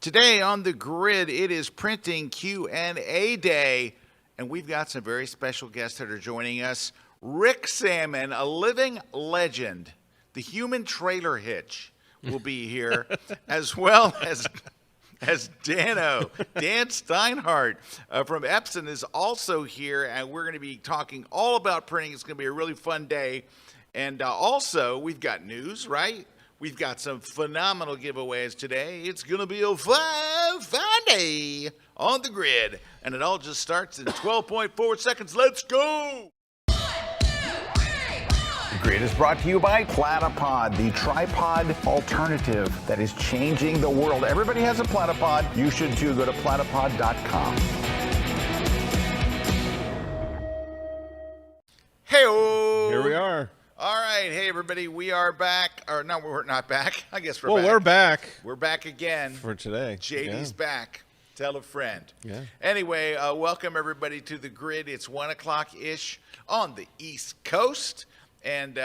Today on the grid, it is printing Q&A day, and we've got some very special guests that are joining us. Rick Sammon, a living legend, the human trailer hitch, will be here, as well as Dano. Dan Steinhardt from Epson is also here, and we're going to be talking all about printing. It's going to be a really fun day. And also, we've got news, right? We've got some phenomenal giveaways today. It's going to be a fun day on the grid. And it all just starts in 12.4 seconds. Let's go! The Grid is brought to you by Platypod, the tripod alternative that is changing the world. Everybody has a Platypod. You should too. Go to platypod.com. Hey-o! Here we are. All right, hey everybody, we are back. Or no, we're not back. I guess we're Well, back. we're back We're back again. for today. JD's back. Tell a friend. Yeah. Anyway, welcome everybody to the grid. It's 1 o'clock-ish on the East Coast. And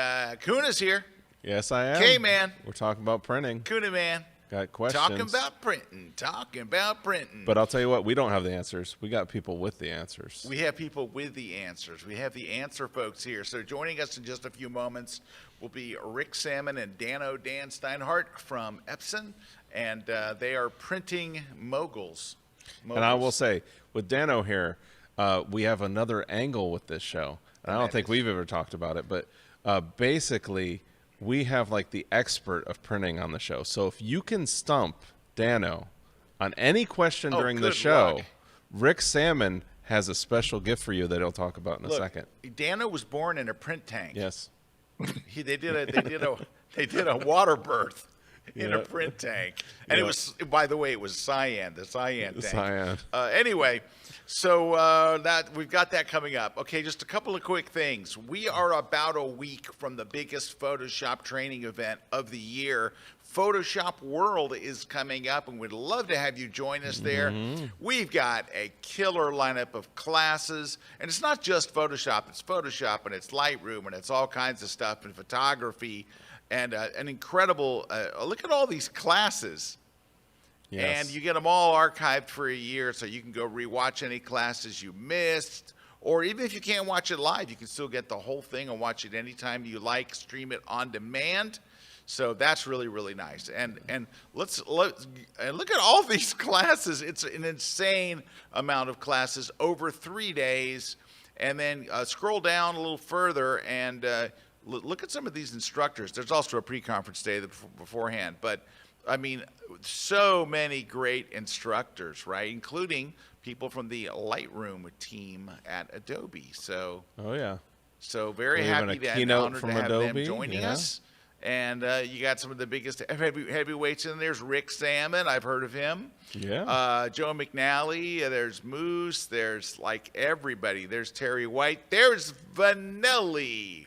Kuna's here. Yes, I am. K-Man. We're talking about printing. Kuna man. Got questions. Talking about printing. But I'll tell you what, we don't have the answers. We got people with the answers. We have people with the answers. We have the answer folks here. So joining us in just a few moments will be Rick Sammon and Dan Steinhardt from Epson. And they are printing moguls. And I will say, with Dano here, we have another angle with this show. And I don't think we've ever talked about it, but basically, we have like the expert of printing on the show. So if you can stump Dano on any question during the show, luck. Rick Sammon has a special gift for you that he'll talk about in a second. Dano was born in a print tank. Yes. They did a water birth in a print tank, and it was, by the way, it was cyan, the cyan tank. Cyan. Anyway, so that we've got that coming up. Okay, just a couple of quick things. We are about a week from the biggest Photoshop training event of the year. Photoshop World is coming up, and we'd love to have you join us there. We've got a killer lineup of classes, and it's not just Photoshop. It's Photoshop, and it's Lightroom, and it's all kinds of stuff, and photography, and an incredible look at all these classes. Yes. And you get them all archived for a year, so you can go rewatch any classes you missed. Or even if you can't watch it live, you can still get the whole thing and watch it anytime you like, stream it on demand. So that's really, really nice. And let's look at all these classes. It's an insane amount of classes over 3 days. And then scroll down a little further and look at some of these instructors. There's also a pre-conference day beforehand. But, I mean, so many great instructors, right, including people from the Lightroom team at Adobe. So, Oh, yeah. so very We're happy having a to keynote honored from to have Adobe, them joining yeah. us. And you got some of the biggest heavyweights in there. There's Rick Sammon. I've heard of him. Yeah. Joe McNally. There's Moose. There's like everybody. There's Terry White. There's Vanelli.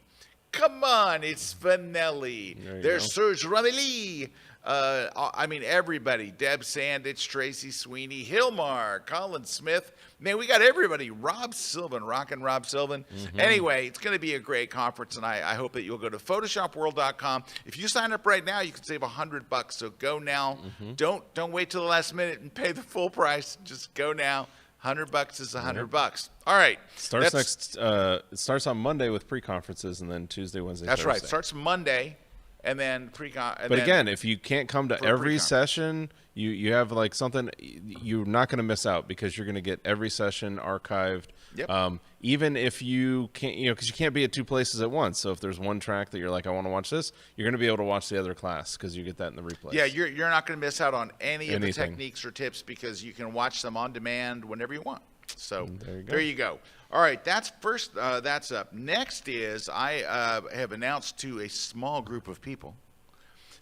Come on, it's Vanelli. There's Serge Ramilly. I mean, everybody. Deb Sandich, Tracy Sweeney, Hilmar, Colin Smith. Man, we got everybody. Rob Sylvan, rockin' Rob Sylvan. Anyway, it's going to be a great conference, and I hope that you'll go to photoshopworld.com. If you sign up right now, you can save $100. So go now. Don't wait till the last minute and pay the full price. Just go now. $100 is $100. All right. It starts on Monday with pre-conferences, and then Tuesday, Wednesday, That's Thursday. right. It starts Monday, and then But again, if you can't come to every session, you have like something, you're not going to miss out because you're going to get every session archived. Yep. Even if you can't, because you can't be at two places at once. So if there's one track that you're like, I want to watch this, you're going to be able to watch the other class because you get that in the replay. Yeah, you're not going to miss out on any of the techniques or tips because you can watch them on demand whenever you want. So there you go. All right, that's first. That's up. Next is I have announced to a small group of people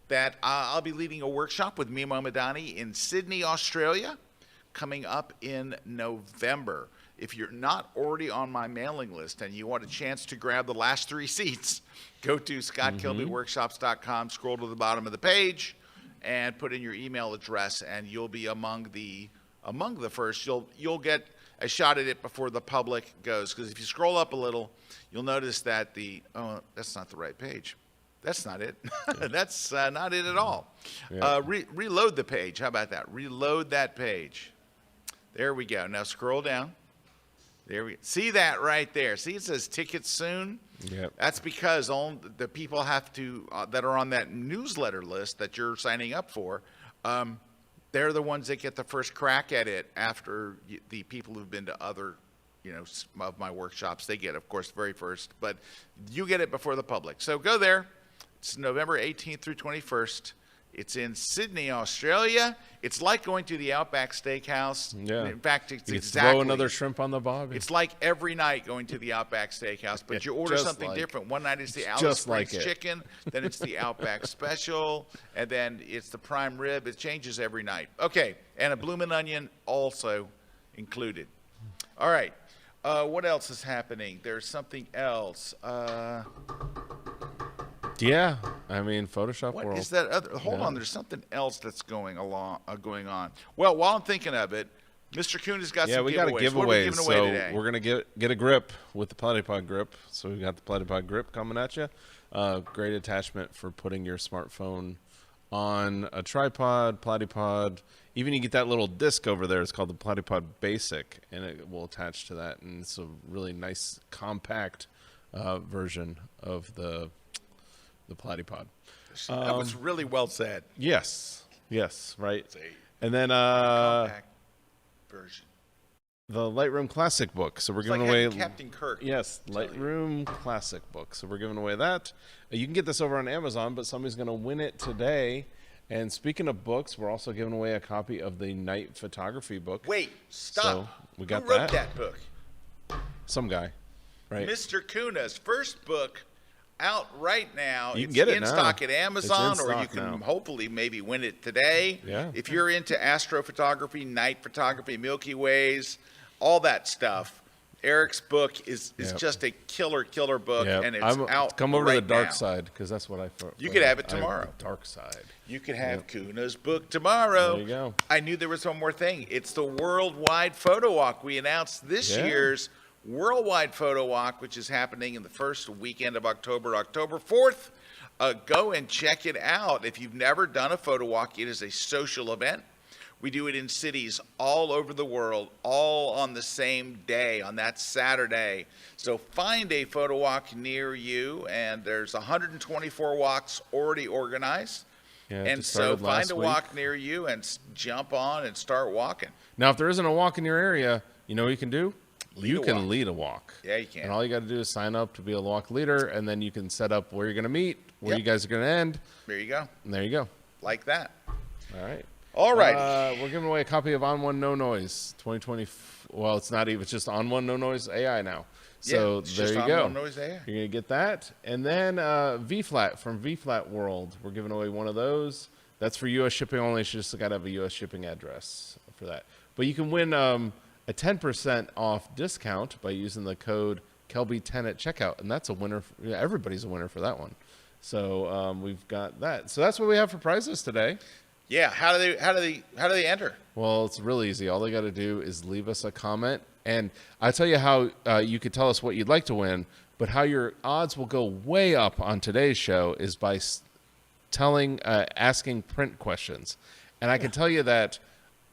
that I'll be leading a workshop with Mimo Madani in Sydney, Australia, coming up in November. If you're not already on my mailing list and you want a chance to grab the last 3 seats, go to scottkilbyworkshops.com, scroll to the bottom of the page, and put in your email address, and you'll be among the first. You'll get a shot at it before the public goes, because if you scroll up a little, you'll notice that that's not the right page. That's not it. That's not it at all. Yeah. Reload the page. How about that? Reload that page. There we go. Now scroll down. There we see that right there. See, it says tickets soon. Yep. That's because all the people have to that are on that newsletter list that you're signing up for. They're the ones that get the first crack at it after the people who've been to other, of my workshops. They get, of course, very first, but you get it before the public. So go there. It's November 18th through 21st. It's in Sydney, Australia. It's like going to the Outback Steakhouse. Yeah. In fact, it's You exactly. throw another shrimp on the barbie. It's like every night going to the Outback Steakhouse, but you order just something like- different. One night it's the just Alice like Springs it. chicken, then it's the Outback Special, and then it's the prime rib. It changes every night. Okay, and a bloomin' onion also included. All right, what else is happening? There's something else. Yeah, I mean, Photoshop What World. is that other? Hold on, there's something else that's going on. Well, while I'm thinking of it, Mr. Kuna's got Yeah, some we got a giveaways. giveaway. What are we giving away So today? we're gonna get a grip with the Platypod grip. So we got the Platypod grip coming at you. Great attachment for putting your smartphone on a tripod, Platypod. Even you get that little disc over there. It's called the Platypod Basic, and it will attach to that. And it's a really nice, compact version of the Platypod. That was really well said. Yes, right. And then Compact version. the Lightroom Classic book. So we're It's giving like away having Captain Kirk. Yes, Lightroom Classic book. So we're giving away that. You can get this over on Amazon, but somebody's going to win it today. And speaking of books, we're also giving away a copy of the Night Photography book. Wait, stop. So we got Who wrote that. that book? Some guy, right? Mr. Kuna's first book out right now. You can It's get it in now. stock at It's in Amazon, or you stock can now. hopefully maybe win it today. Yeah. If you're into astrophotography, night photography, Milky Ways, all that stuff, Erik's book is Yep. just a killer book, Yeah, and it's out come over right to the dark now. side, because that's what I thought. You could have it tomorrow. Dark side. You could have Kuna's book tomorrow. There you go. I knew there was one more thing. It's the Worldwide Photo Walk. We announced this Yeah. year's Worldwide Photo Walk, which is happening in the first weekend of October, October 4th. Go and check it out. If you've never done a photo walk, it is a social event. We do it in cities all over the world, all on the same day, on that Saturday. So find a photo walk near you, and there's 124 walks already organized. Yeah, it And just so started find last a week. walk near you and jump on and start walking. Now, if there isn't a walk in your area, you know what you can do? You a can walk. lead a walk. Yeah, you can. And all you got to do is sign up to be a walk leader, and then you can set up where you're going to meet, where Yep. you guys are going to end, There you go. and there you go. Like that. All right. All right. We're giving away a copy of On One No Noise 2020. Well, it's not even, it's just On One No Noise AI now. So it's there just you On go. One Noise AI. You're going to get that. And then V-Flat from V-Flat World. We're giving away one of those. That's for U.S. shipping only. You just got to have a U.S. shipping address for that. But you can win a 10% off discount by using the code Kelby10 at checkout. And that's a winner. Everybody's a winner for that one. So we've got that. So that's what we have for prizes today. Yeah. How do they enter? Well, it's really easy. All they got to do is leave us a comment. And I tell you how you could tell us what you'd like to win, but how your odds will go way up on today's show is by asking print questions. And I can tell you that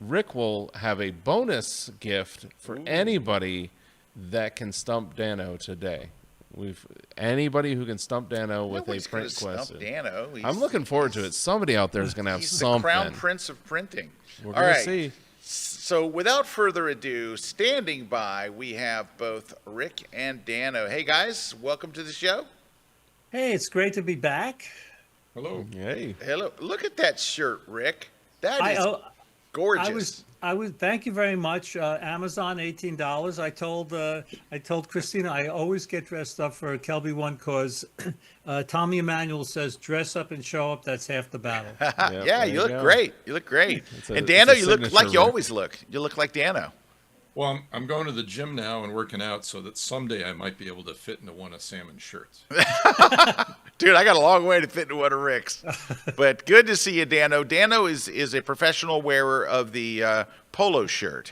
Rick will have a bonus gift for anybody that can stump Dano today. Anybody who can stump Dano with Nobody's a print gonna question. stump Dano. I'm looking forward to it. Somebody out there is going to have He's something. the crown prince of printing. We're All going to right. see. So without further ado, standing by, we have both Rick and Dano. Hey guys, welcome to the show. Hey, it's great to be back. Hello. Hey. Hello. Look at that shirt, Rick. That is gorgeous. I was. Thank you very much. Amazon, $18. I told Christina I always get dressed up for KelbyOne because Tommy Emmanuel says dress up and show up. That's half the battle. Yep, Yeah, there you you look go. great. You look great. It's a- And it's Dano, a you look signature, like you Rick. always look. You look like Dano. Well, I'm going to the gym now and working out so that someday I might be able to fit into one of Sammon's shirts. Dude, I got a long way to fit into one of Rick's. But good to see you, Dano. Dano is a professional wearer of the polo shirt.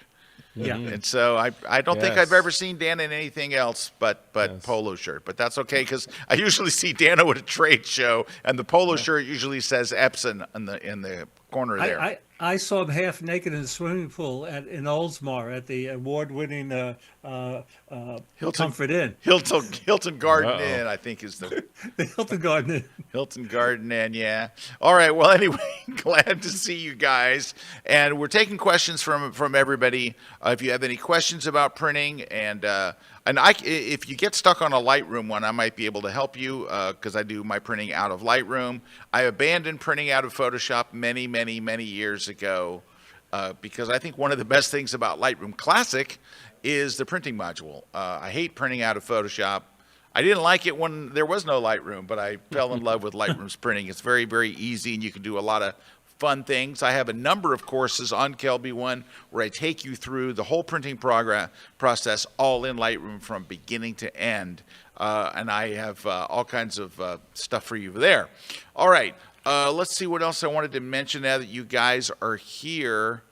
Yeah. And so I don't think I've ever seen Dan in anything else but polo shirt. But that's okay, because I usually see Dano at a trade show, and the polo shirt usually says Epson in the corner there. I saw him half naked in the swimming pool in Oldsmar at the award-winning Comfort Inn. Hilton Garden Inn, I think, is the Hilton Garden Inn. Hilton Garden Inn, yeah. All right. Well, anyway, glad to see you guys, and we're taking questions from everybody. If you have any questions about printing, and if you get stuck on a Lightroom one, I might be able to help you, because I do my printing out of Lightroom. I abandoned printing out of Photoshop many, many, many years ago, because I think one of the best things about Lightroom Classic is the printing module. I hate printing out of Photoshop. I didn't like it when there was no Lightroom, but I fell in love with Lightroom's printing. It's very, very easy, and you can do a lot of fun things. I have a number of courses on KelbyOne where I take you through the whole printing process all in Lightroom from beginning to end. And I have all kinds of stuff for you there. All right. Let's see what else I wanted to mention now that you guys are here.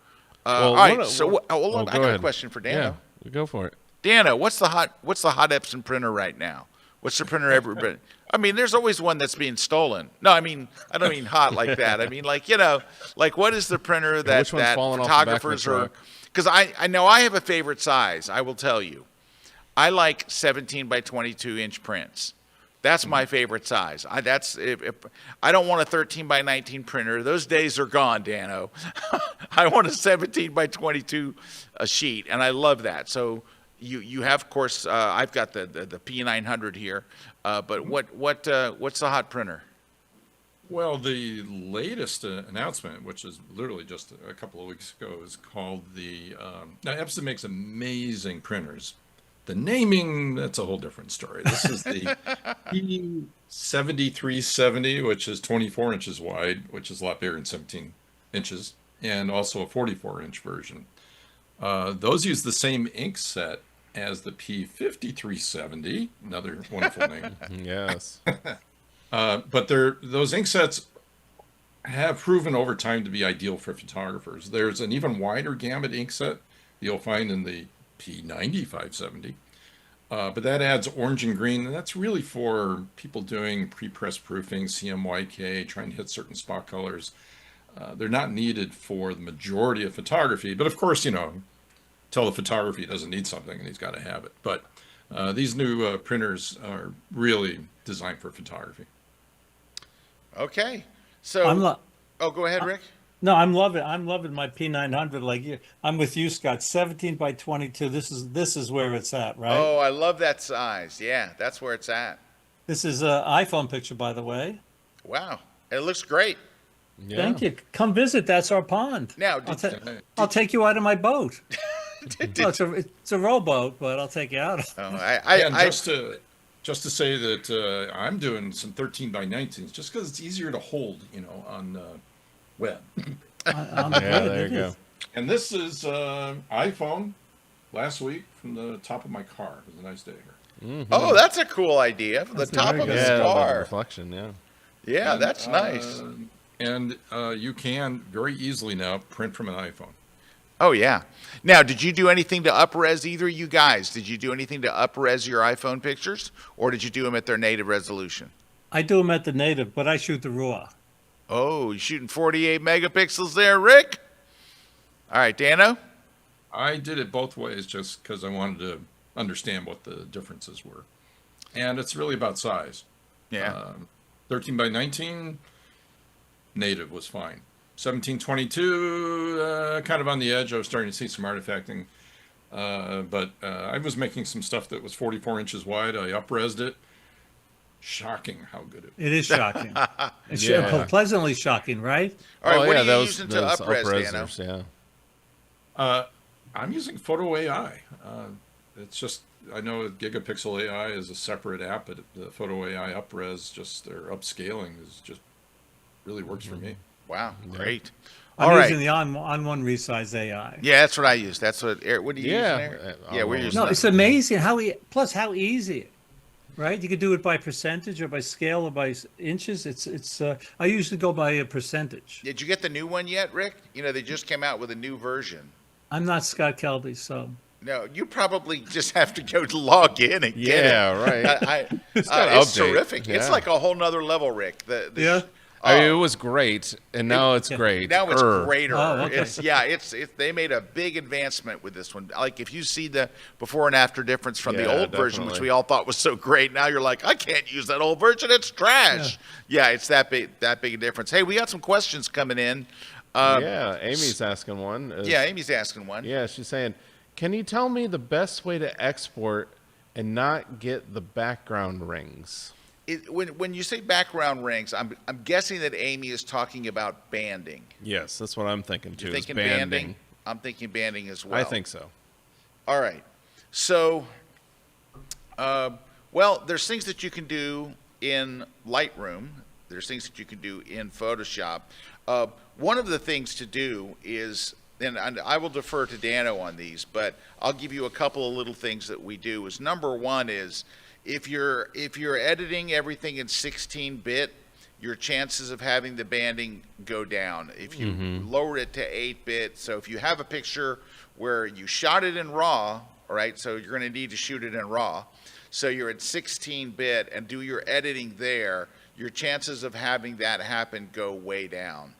All right. I got a question for Dano. Yeah, go for it. Dano, what's the hot Epson printer right now? What's the printer ever been? I mean, there's always one that's being stolen. No, I mean, I don't mean hot like that. I mean, like, like what is the printer that photographers are? Because I know I have a favorite size. I will tell you, I like 17 by 22 inch prints. That's my favorite size. I don't want a 13 by 19 printer. Those days are gone, Dano. I want a 17 by 22 sheet, and I love that. So you have, of course, I've got the P900 here. But what's the hot printer? Well, the latest announcement, which is literally just a couple of weeks ago, is called the. Now, Epson makes amazing printers. The naming, that's a whole different story. This is the P7370, which is 24 inches wide, which is a lot bigger than 17 inches, and also a 44-inch version. Those use the same ink set as the P5370, another wonderful name. Yes. But those ink sets have proven over time to be ideal for photographers. There's an even wider gamut ink set you'll find in the P9570. But that adds orange and green, and that's really for people doing pre-press proofing, CMYK, trying to hit certain spot colors. They're not needed for the majority of photography, but of course, tell the photographer he doesn't need something and he's got to have it. But these new printers are really designed for photography. Okay. So, go ahead, Rick. No, I'm loving my P900. Like you, I'm with you, Scott. 17 by 22. This is where it's at, right? Oh, I love that size. Yeah, that's where it's at. This is an iPhone picture, by the way. Wow, it looks great. Yeah. Thank you. Come visit. That's our pond. Now, I'll take you out of my boat. It's a rowboat, but I'll take you out. Just to say that I'm doing some 13 by 19s just because it's easier to hold, on web. There you go. And this is iPhone last week from the top of my car. It was a nice day here. Mm-hmm. Oh, that's a cool idea. From the top of his car. Reflection, yeah. Yeah, that's nice. And you can very easily now print from an iPhone. Oh, yeah. Now, did you do anything to up-res, either of you guys? Did you do anything to up-res your iPhone pictures, or did you do them at their native resolution? I do them at the native, but I shoot the RAW. Oh, you're shooting 48 megapixels there, Rick? All right, Dano? I did it both ways just because I wanted to understand what the differences were. And it's really about size. Yeah. 13 by 19, native was fine. 1722, kind of on the edge. I was starting to see some artifacting. But I was making some stuff that was 44 inches wide. I up-resed it. Shocking how good it was. It is shocking. It's pleasantly shocking, right? All right, what are you using to up-res, Dano? Yeah. I'm using Photo AI. It's just, I know Gigapixel AI is a separate app, but the Photo AI up-res, just their upscaling is just really works for me. Wow, great. I'm using the on-one resize AI. Yeah, that's what I use. That's what do you use there? Yeah, we're using it's amazing how easy. Right, you could do it by percentage or by scale or by inches. It's. I usually go by a percentage. Did you get the new one yet, Rick? They just came out with a new version. I'm not Scott Kelby, so. No, you probably just have to go to log in and get it. Yeah, right. It's update. terrific. Yeah. It's like a whole nother level, Rick. Yeah. I mean, it was great, and now it's great. Now it's greater. Oh, okay. They made a big advancement with this one. Like if you see the before and after difference from the old version, which we all thought was so great, now you're like, I can't use that old version. It's trash. Yeah, it's that big a difference. Hey, we got some questions coming in. Amy's asking one. Amy's asking one. Yeah, she's saying, can you tell me the best way to export and not get the background rings? When you say background rings, I'm guessing that Amy is talking about banding. Yes, that's what I'm thinking too. You're thinking banding? I'm thinking banding as well. I think so. All right. So, well, there's things that you can do in Lightroom. There's things that you can do in Photoshop. One of the things to do is, and I will defer to Dano on these, but I'll give you a couple of little things that we do. Is number one is, if you're editing everything in 16-bit, your chances of having the banding go down. If you lower it to 8-bit, so if you have a picture where you shot it in RAW, all right, so you're going to need to shoot it in RAW, so you're at 16-bit and do your editing there, your chances of having that happen go way down.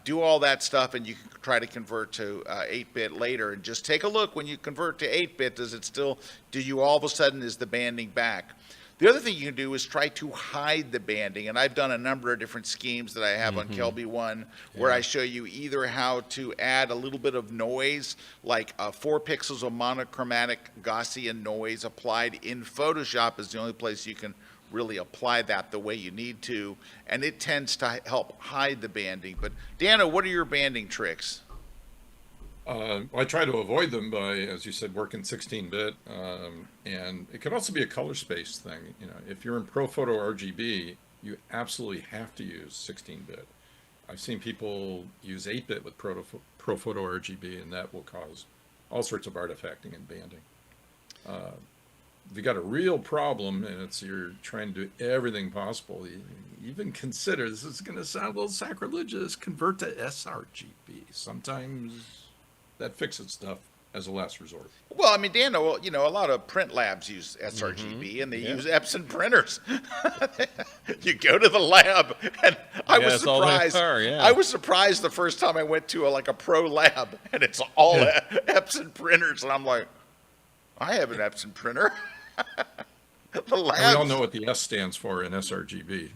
Do all that stuff, and you can try to convert to 8-bit later, and just take a look when you convert to 8-bit. Does it still? Do you all of a sudden is the banding back? The other thing you can do is try to hide the banding, and I've done a number of different schemes that I have on KelbyOne where I show you either how to add a little bit of noise, like 4 pixels of monochromatic Gaussian noise applied in Photoshop is the only place you can really apply that the way you need to, and it tends to help hide the banding. But Dano, what are your banding tricks? I try to avoid them by, as you said, working 16-bit, and it could also be a color space thing. You know, if you're in ProPhoto RGB, you absolutely have to use 16-bit. I've seen people use 8-bit with ProPhoto RGB, and that will cause all sorts of artifacting and banding. If you got a real problem and it's you're trying to do everything possible, you even consider, this is going to sound a little sacrilegious, convert to sRGB. Sometimes that fixes stuff as a last resort. Well, I mean, Dano, you know, a lot of print labs use sRGB and they use Epson printers. You go to the lab, and I was surprised. I was surprised the first time I went to a pro lab, and it's all Epson printers, and I'm like, I have an Epson printer. We all know what the S stands for in sRGB.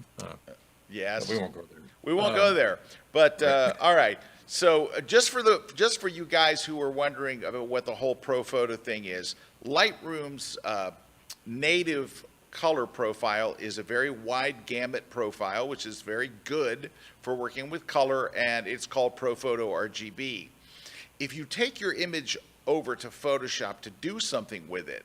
Yes, we won't go there. We won't go there. But all right. So just for you guys who are wondering about what the whole ProPhoto thing is, Lightroom's native color profile is a very wide gamut profile, which is very good for working with color, and it's called ProPhoto RGB. If you take your image over to Photoshop to do something with it,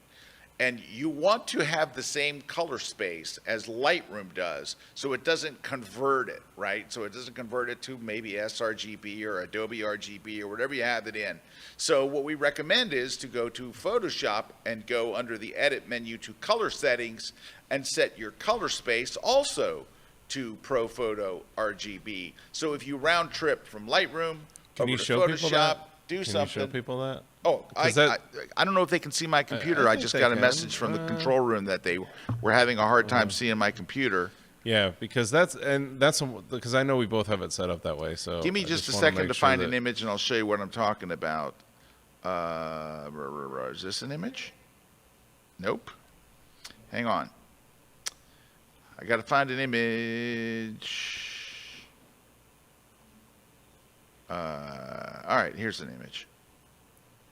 and you want to have the same color space as Lightroom does, so it doesn't convert it, right? So it doesn't convert it to maybe sRGB or Adobe RGB or whatever you have it in. So what we recommend is to go to Photoshop and go under the Edit menu to Color Settings and set your color space also to ProPhoto RGB. So if you round trip from Lightroom over to Photoshop, do something. Can you show people that? Oh, I don't know if they can see my computer. I just got a message from the control room that they were having a hard time seeing my computer. Yeah, because because I know we both have it set up that way. So give me just a second to find an image, and I'll show you what I'm talking about. Is this an image? Nope. Hang on. I got to find an image. All right, here's an image.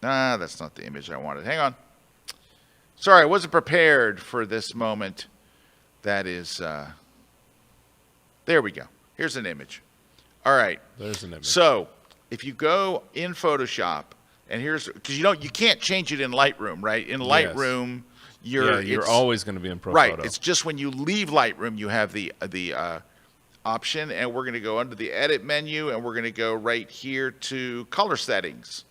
Nah, that's not the image I wanted. Hang on. Sorry, I wasn't prepared for this moment. That is, there we go. Here's an image. All right. There's an image. So if you go in Photoshop, and here's, because you can't change it in Lightroom, right? In Lightroom, you're always going to be in ProPhoto. Right. It's just when you leave Lightroom, you have the option, and we're going to go under the Edit menu, and we're going to go right here to Color Settings.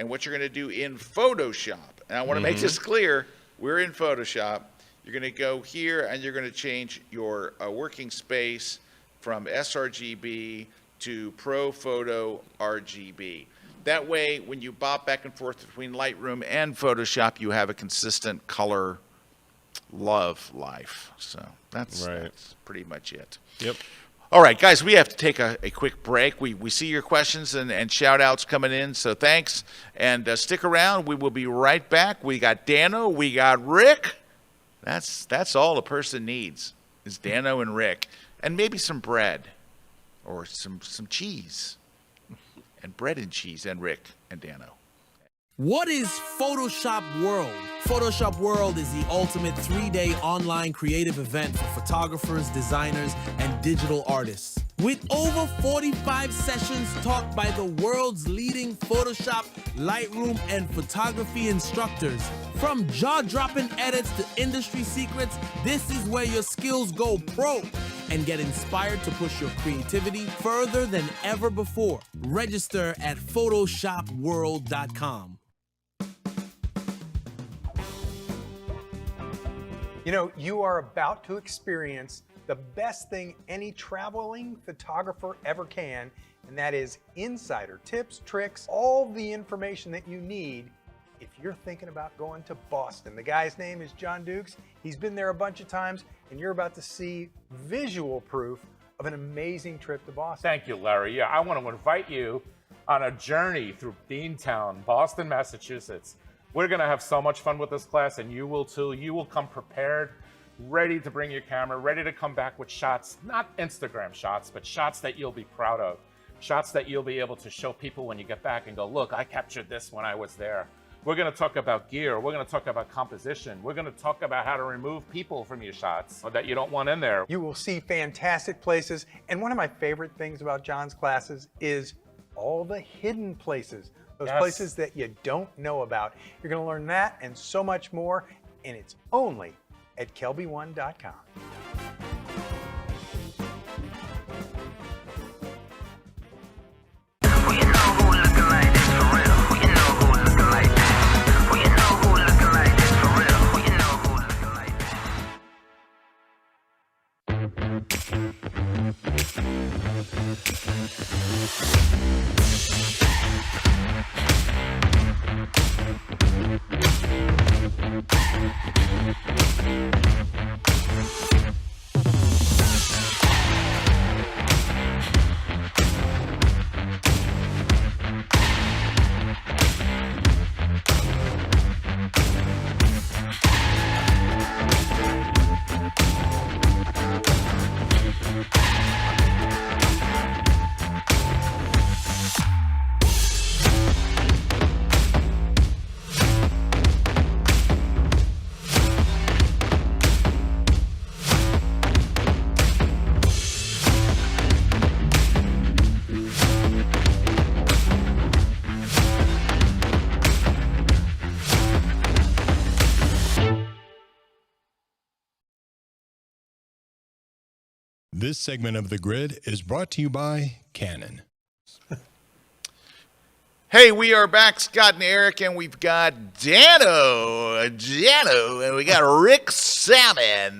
And what you're going to do in Photoshop, and I want to make this clear, we're in Photoshop. You're going to go here, and you're going to change your working space from sRGB to ProPhoto RGB. That way, when you bop back and forth between Lightroom and Photoshop, you have a consistent color love life. So that's pretty much it. Yep. All right, guys, we have to take a quick break. We see your questions and shout-outs coming in, so thanks. And stick around. We will be right back. We got Dano. We got Rick. That's all a person needs is Dano and Rick. And maybe some bread or some cheese. And bread and cheese and Rick and Dano. What is Photoshop World? Photoshop World is the ultimate 3-day online creative event for photographers, designers, and digital artists. With over 45 sessions taught by the world's leading Photoshop, Lightroom, and photography instructors. From jaw-dropping edits to industry secrets, this is where your skills go pro and get inspired to push your creativity further than ever before. Register at photoshopworld.com. You know, you are about to experience the best thing any traveling photographer ever can, and that is insider tips, tricks, all the information that you need if you're thinking about going to Boston. The guy's name is John Dukes. He's been there a bunch of times, and you're about to see visual proof of an amazing trip to Boston. Thank you, Larry. Yeah, I want to invite you on a journey through Beantown, Boston, Massachusetts. We're going to have so much fun with this class, and you will too. You will come prepared, ready to bring your camera, ready to come back with shots, not Instagram shots, but shots that you'll be proud of, shots that you'll be able to show people when you get back and go, look, I captured this when I was there. We're going to talk about gear. We're going to talk about composition. We're going to talk about how to remove people from your shots that you don't want in there. You will see fantastic places, and one of my favorite things about John's classes is all the hidden places. Those places that you don't know about. You're going to learn that and so much more, and it's only at KelbyOne.com. This segment of The Grid is brought to you by Canon. Hey, we are back, Scott and Eric, and we've got Dano, and we got Rick Sammon,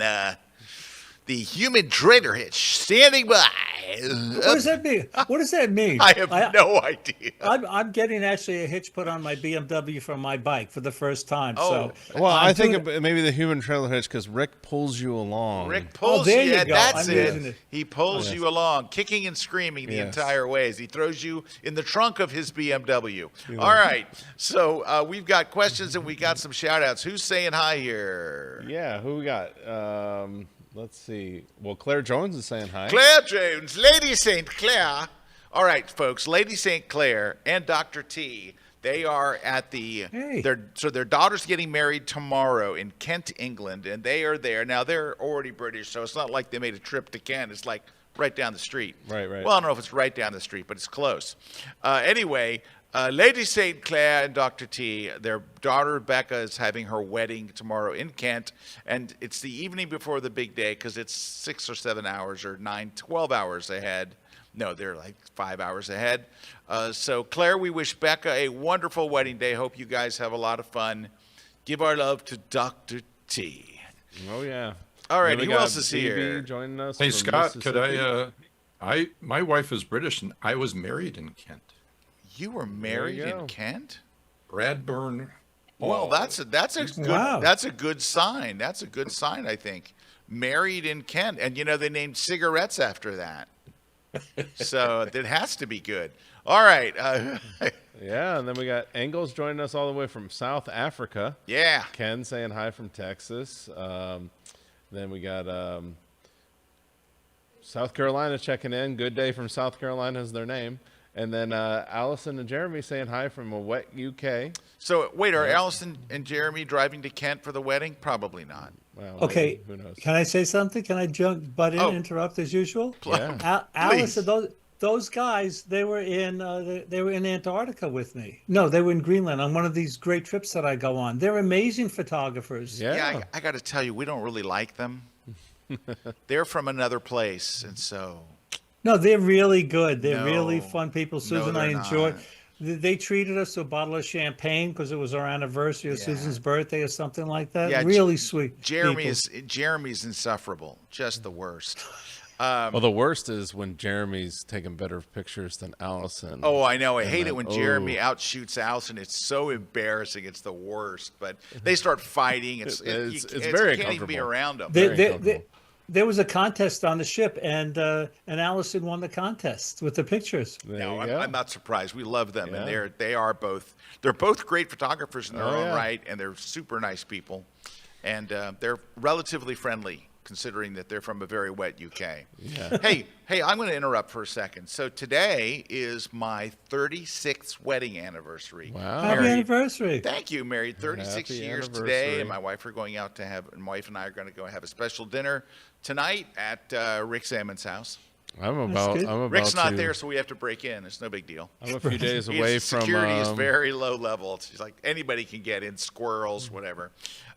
the human trader hitch, standing by. What does that mean? What does that mean? I have no idea. I'm getting actually a hitch put on my BMW from my bike for the first time. Oh. So, well, I think maybe the human trailer hitch because Rick pulls you along. Rick pulls there you. you go. That's I'm it. He pulls you along, kicking and screaming the entire way as he throws you in the trunk of his BMW. All right. So we've got questions and we got some shout outs. Who's saying hi here? Yeah, who we got? Let's see. Well, Claire Jones is saying hi. Claire Jones, Lady St. Clair. All right, folks, Lady St. Clair and Dr. T, they are at the, their daughter's getting married tomorrow in Kent, England, and they are there. Now, they're already British, so it's not like they made a trip to Kent. It's like right down the street. Right. Well, I don't know if it's right down the street, but it's close. Anyway, Lady St. Clair and Dr. T, their daughter Becca is having her wedding tomorrow in Kent, and it's the evening before the big day because it's 6 or 7 hours or 12 hours ahead. No, they're like 5 hours ahead. So, Claire, we wish Becca a wonderful wedding day. Hope you guys have a lot of fun. Give our love to Dr. T. Oh, yeah. All right, who else is here? Joining us. Hey, Scott, could my wife is British, and I was married in Kent. You were married in Kent? Bradburn. Well, that's a Wow. that's a good sign. That's a good sign, I think. Married in Kent, and they named cigarettes after that. So that has to be good. All right. Yeah, and then we got Engels joining us all the way from South Africa. Yeah. Ken saying hi from Texas. Then we got South Carolina checking in. Good Day from South Carolina is their name. And then Allison and Jeremy saying hi from a wet UK. So wait, are Allison and Jeremy driving to Kent for the wedding? Probably not. Well, Okay, maybe, who knows? can I say something? Can I butt in, interrupt as usual? Yeah. Allison, those guys, they were in Antarctica with me. No, they were in Greenland on one of these great trips that I go on. They're amazing photographers. Yeah, I got to tell you, we don't really like them. They're from another place, and so. No, they're really good. They're really fun people. Susan, they're I enjoyed. not. They treated us to a bottle of champagne because it was our anniversary of Susan's birthday or something like that. Yeah, really sweet. Jeremy's insufferable. Just the worst. Well, the worst is when Jeremy's taking better pictures than Allison. Oh, I know. I hate it when Jeremy outshoots Allison. It's so embarrassing. It's the worst. But they start fighting. It's very you can't even be around them. There was a contest on the ship, and Allison won the contest with the pictures. No, I'm not surprised. We love them, and they're both great photographers in their own right, and they're super nice people, and they're relatively friendly considering that they're from a very wet UK. Yeah. Hey, I'm going to interrupt for a second. So today is my 36th wedding anniversary. Wow. Happy anniversary. Thank you. Married 36 years today, and my wife and I are going to go have a special dinner tonight at Rick Sammon's house. Rick's not there, so we have to break in. It's no big deal. I'm a few days away from security is very low level. It's like anybody can get in, squirrels, whatever.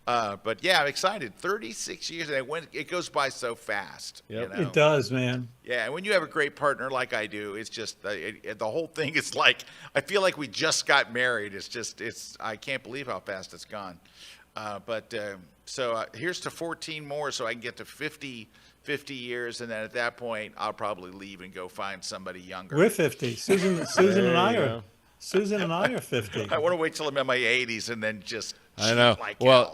But yeah, I'm excited. 36 years, and it goes by so fast. Yep. It does, man. Yeah, and when you have a great partner like I do, it's just the whole thing is like I feel like we just got married. I can't believe how fast it's gone. So here's to 14 more, so I can get to 50 years, and then at that point, I'll probably leave and go find somebody younger. We're 50. Susan and I are 50. I want to wait till I'm in my 80s and then just. I know.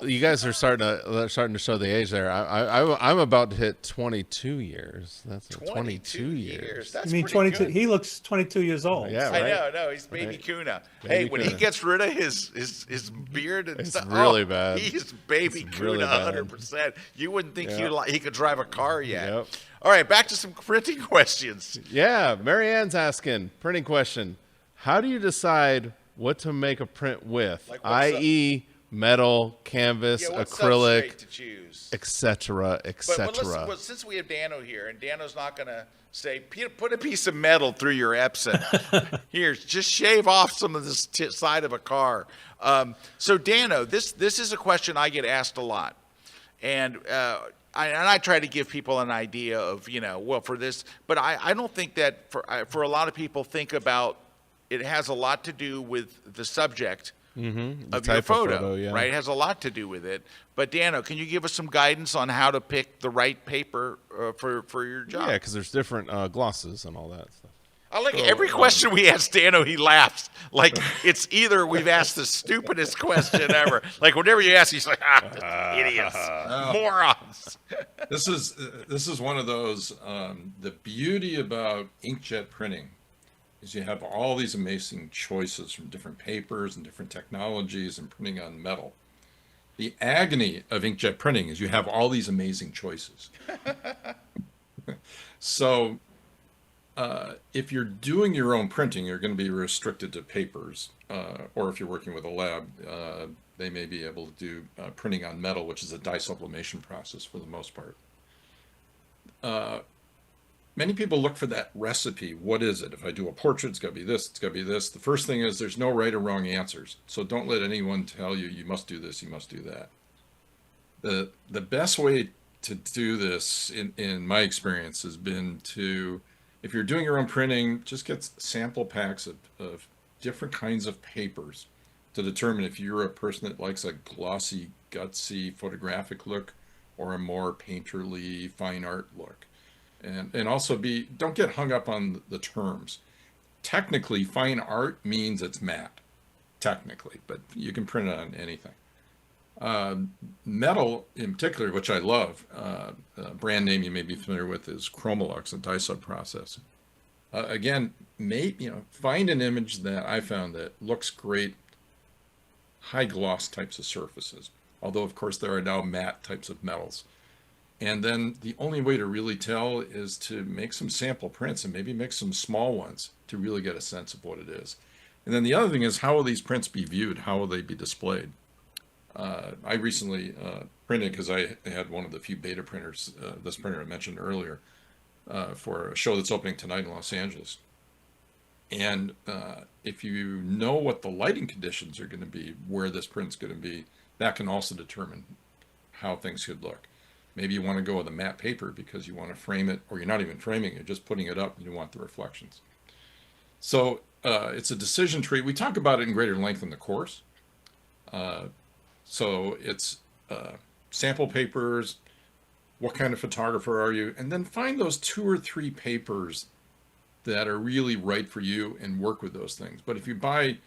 You guys are starting to show the age there. I'm about to hit 22 years. That's 22 years. That's you mean 22? Good. He looks 22 years old. Yeah, right? I know. No, he's baby Kuna. When he gets rid of his beard and stuff, really bad. He's baby Kuna, really 100%. You wouldn't think he could drive a car yet. Yep. All right, back to some printing questions. Yeah, Marianne's asking, printing question. How do you decide what to make a print with, i.e., metal, canvas, acrylic, etc., etc.? But since we have Dano here, and Dano's not going to say, put a piece of metal through your Epson. Here, just shave off some of this side of a car. So Dano, this is a question I get asked a lot. And I try to give people an idea of, for this. But I don't think that for a lot of people think about it has a lot to do with the subject of your photo, right? It has a lot to do with it. But Dano, can you give us some guidance on how to pick the right paper for your job? Yeah, because there's different glosses and all that stuff. I like every question we ask Dano, he laughs. Like it's either we've asked the stupidest question ever. Like whenever you ask, he's like, idiots, morons. This is one of those. The beauty about inkjet printing is you have all these amazing choices from different papers and different technologies and printing on metal. The agony of inkjet printing is you have all these amazing choices. So if you're doing your own printing, you're going to be restricted to papers, or if you're working with a lab, they may be able to do printing on metal, which is a dye sublimation process for the most part. Many people look for that recipe. What is it? If I do a portrait, it's got to be this, it's got to be this. The first thing is there's no right or wrong answers. So don't let anyone tell you, you must do this, you must do that. The best way to do this, in my experience, has been to, if you're doing your own printing, just get sample packs of different kinds of papers to determine if you're a person that likes a glossy, gutsy photographic look or a more painterly fine art look. And also don't get hung up on the terms. technically, fine art means it's matte, technically, but you can print it on anything. Metal in particular, which I love, a brand name you may be familiar with is Chromolux, a dye sub processing. Again, find an image that I found that looks great, high gloss types of surfaces. Although, of course, there are now matte types of metals. And then the only way to really tell is to make some sample prints and maybe make some small ones to really get a sense of what it is. And then the other thing is, how will these prints be viewed? How will they be displayed? I recently printed, because I had one of the few beta printers, this printer I mentioned earlier, for a show that's opening tonight in Los Angeles. And if you know what the lighting conditions are going to be, where this print's going to be, that can also determine how things could look. Maybe you want to go with a matte paper because you want to frame it, or you're not even framing it, just putting it up and you want the reflections. So it's a decision tree. We talk about it in greater length in the course. So it's sample papers, what kind of photographer are you, and then find those 2 or 3 papers that are really right for you and work with those things. But if you buy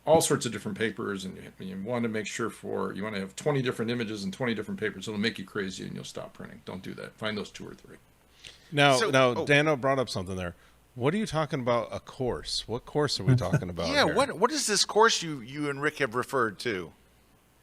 all sorts of different papers and you want to make sure you want to have 20 different images and 20 different papers, it'll make you crazy and you'll stop printing. Don't do that. Find those 2 or 3. Now, Dano brought up something there. What are you talking about, a course? What course are we talking about? Yeah, here? what is this course you and Rick have referred to?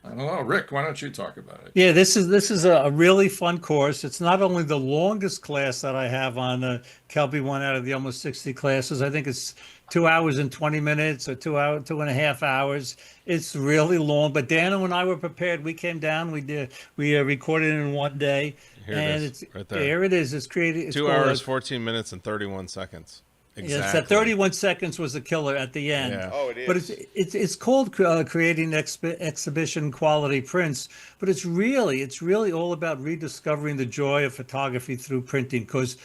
I don't know, Rick, why don't you talk about it? Yeah, this is a really fun course. It's not only the longest class that I have on KelbyOne out of the almost 60 classes. I think it's 2 hours and 20 minutes or 2.5 hours. It's really long, but Dano and I were prepared. We came down, we recorded it in one day. Here and it is, right there. There it is. It's created. It's 2 hours, 14 minutes, and 31 seconds. Exactly. Yes, that 31 seconds was the killer at the end. Yeah. Oh, it is. But it's called creating exhibition quality prints. But it's really all about rediscovering the joy of photography through printing. Because,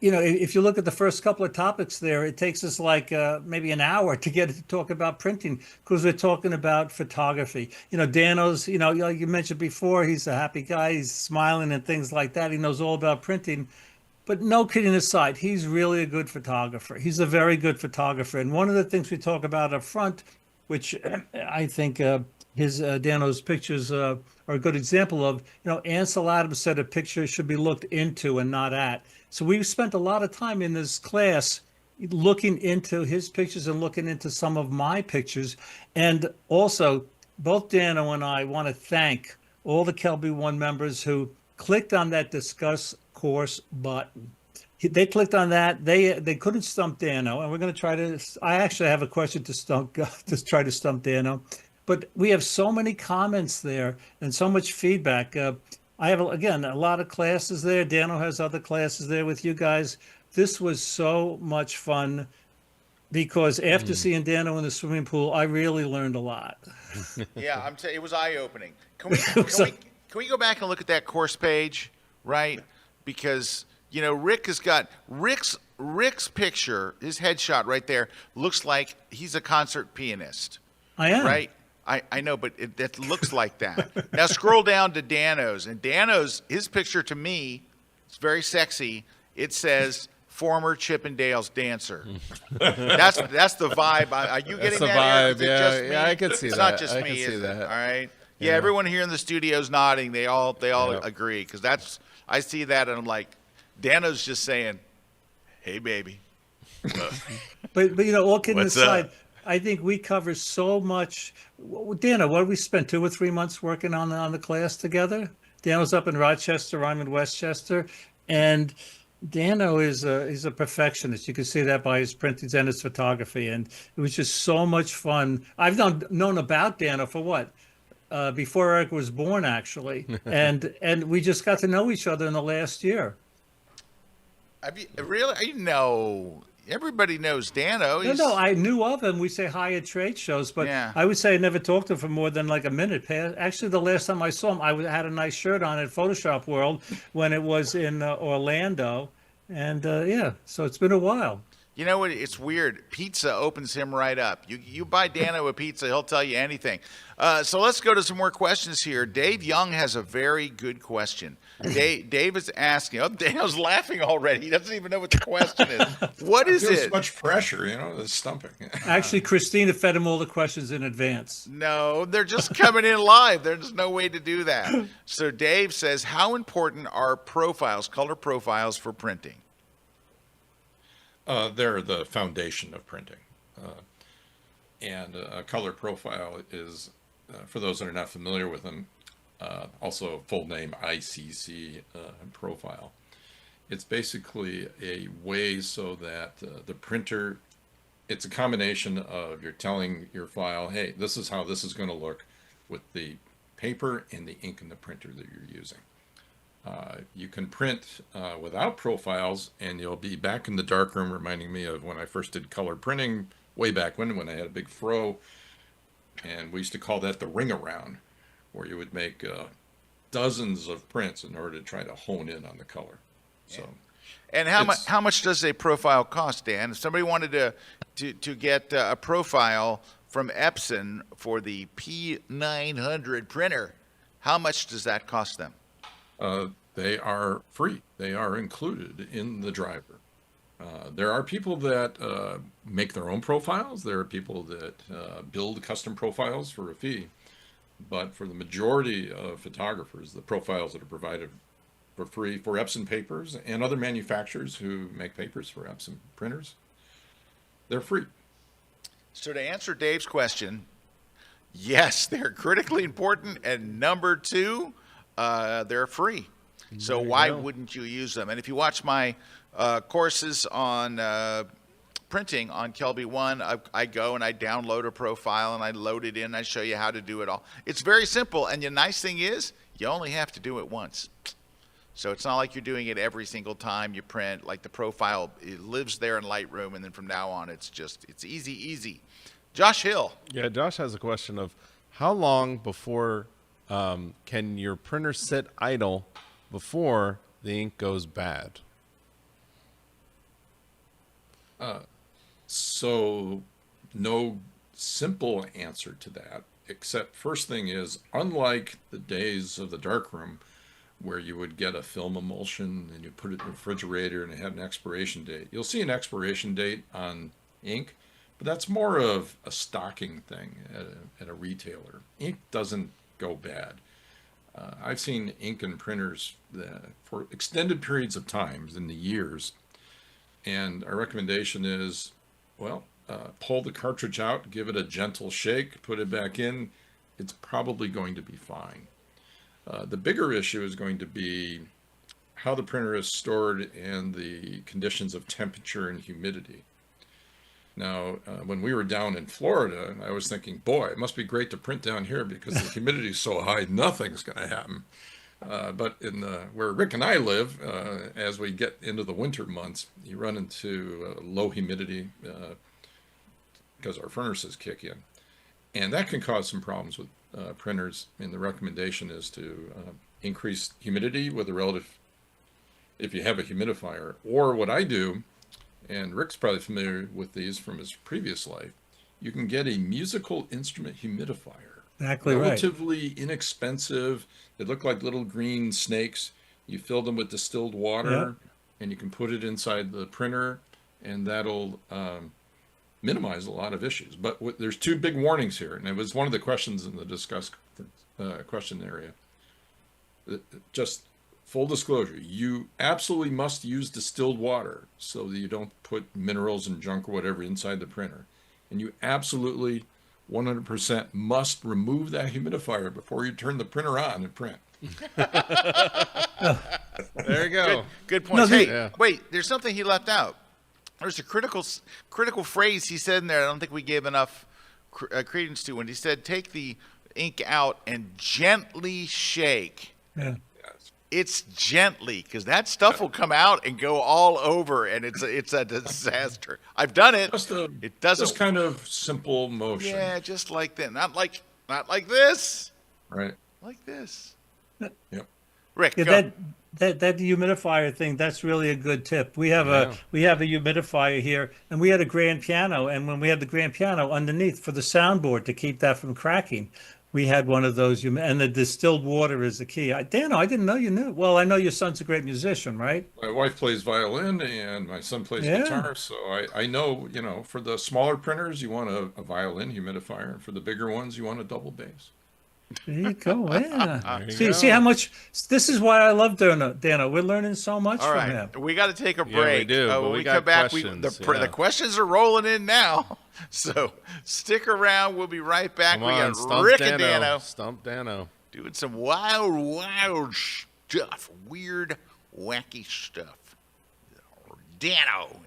if you look at the first couple of topics there, it takes us like maybe an hour to get to talk about printing, because we're talking about photography. Dano's, like you mentioned before, he's a happy guy. He's smiling and things like that. He knows all about printing. But no kidding aside, he's really a good photographer. He's a very good photographer. And one of the things we talk about up front, which I think Dano's pictures are a good example of, Ansel Adams said a picture should be looked into and not at. So we've spent a lot of time in this class looking into his pictures and looking into some of my pictures. And also, both Dano and I want to thank all the KelbyOne members who clicked on that discuss course button. They clicked on that. They couldn't stump Dano, and we're going to try to. I actually have a question to try to stump Dano, but we have so many comments there and so much feedback. I have again a lot of classes there. Dano has other classes there with you guys. This was so much fun because after seeing Dano in the swimming pool, I really learned a lot. Yeah, it was eye-opening. Can we go back and look at that course page, right? Because Rick has got Rick's picture, his headshot right there looks like he's a concert pianist. I am. Right? I know, but it looks like that. Now scroll down to Dano's, and his picture to me, it's very sexy. It says former Chippendales dancer. That's the vibe. Are you getting that? That's the vibe. Yeah, I can see that. It's not just I me, can see is it? that. All right. Yeah, everyone here in the studio's nodding. They all agree, because I see that and I'm like, Dano's just saying, "Hey, baby." But all kidding What's aside, up? I think we cover so much. Dano, what did we spend 2 or 3 months working on the class together? Dano's up in Rochester, I'm in Westchester, and Dano is a perfectionist. You can see that by his printings and his photography, and it was just so much fun. I've known about Dano for what? Before Erik was born, actually, and we just got to know each other in the last year. Have you really? No, everybody knows Dano. No, I knew of him. We say hi at trade shows, but Yeah. I would say I never talked to him for more than like a minute. Actually, the last time I saw him, I had a nice shirt on at Photoshop World when it was in Orlando, and so it's been a while. You know what? It's weird. Pizza opens him right up. You buy Dano a pizza, he'll tell you anything. So let's go to some more questions here. Dave Young has a very good question. Dave is asking. Oh, Dano's laughing already. He doesn't even know what the question is. What is There's it? much pressure, it's stumping. Actually, Christina fed him all the questions in advance. No, they're just coming in live. There's no way to do that. So Dave says, how important are profiles, color profiles for printing? They're the foundation of printing. And a color profile is, for those that are not familiar with them, also full name ICC profile. It's basically a way so that the printer, it's a combination of you're telling your file, hey, this is how this is going to look with the paper and the ink in the printer that you're using. You can print without profiles, and you'll be back in the darkroom, reminding me of when I first did color printing way back when I had a big fro, and we used to call that the ring around, where you would make dozens of prints in order to try to hone in on the color. So, and how much does a profile cost, Dan? If somebody wanted to get a profile from Epson for the P900 printer, how much does that cost them? They are free. They are included in the driver. There are people that make their own profiles. There are people that build custom profiles for a fee. But for the majority of photographers, the profiles that are provided for free for Epson papers and other manufacturers who make papers for Epson printers, they're free. So to answer Dave's question, yes, they're critically important. And number two, they're free. So why wouldn't you use them? And if you watch my courses on printing on KelbyOne, I go and I download a profile and I load it in and I show you how to do it all. It's very simple. And the nice thing is you only have to do it once. So it's not like you're doing it every single time you print. Like the profile, it lives there in Lightroom, and then from now on it's easy. Josh Hill. Yeah, Josh has a question of how long before can your printer sit idle before the ink goes bad? So no simple answer to that, except first thing is, unlike the days of the darkroom where you would get a film emulsion and you put it in the refrigerator and it had an expiration date. You'll see an expiration date on ink, but that's more of a stocking thing at a retailer. Ink doesn't go bad. I've seen ink in printers for extended periods of times in the years, and our recommendation is, well, pull the cartridge out, give it a gentle shake, put it back in. It's probably going to be fine. The bigger issue is going to be how the printer is stored and the conditions of temperature and humidity. Now, when we were down in Florida, I was thinking, boy, it must be great to print down here because the humidity is so high, nothing's going to happen. But in where Rick and I live, as we get into the winter months, you run into low humidity because our furnaces kick in. And that can cause some problems with printers. And the recommendation is to increase humidity with a relative, if you have a humidifier. Or what I do, and Rick's probably familiar with these from his previous life, you can get a musical instrument humidifier. Exactly Relatively inexpensive. They look like little green snakes. You fill them with distilled water, and you can put it inside the printer, and that'll minimize a lot of issues. But there's two big warnings here, and it was one of the questions in the discussed question area. Just full disclosure, you absolutely must use distilled water so that you don't put minerals and junk or whatever inside the printer. And you absolutely 100% must remove that humidifier before you turn the phrase on and print. There you go. Good point. Wait, there's something he left out. There's a critical phrase he said in there I don't think we gave enough credence to when he said, take the ink out and gently shake. Yeah. It's gently, because that stuff will come out and go all over, and it's a disaster. I've done it. It doesn't. Just kind of simple motion. Yeah, just like that. Not like this. Right. Like this. Yep. Rick, Yeah, go. that humidifier thing, that's really a good tip. We have a humidifier here, and we had a grand piano, and when we had the grand piano underneath for the soundboard to keep that from cracking, we had one of those, and the distilled water is the key. Dano, I didn't know you knew. Well, I know your son's a great musician, right? My wife plays violin and my son plays guitar, so I know, you know, for the smaller printers, you want a violin humidifier, and for the bigger ones, you want a double bass. There you go. Yeah. See how much. This is why I love Dano. We're learning so much All from right, him. we got to take a break. Yeah, we do. But when we come got back, questions. the questions are rolling in now. So stick around. We'll be right back. Come we on, got Stump Rick Dano. and Dano Stump Dano. doing some wild stuff, weird, wacky stuff. Dano.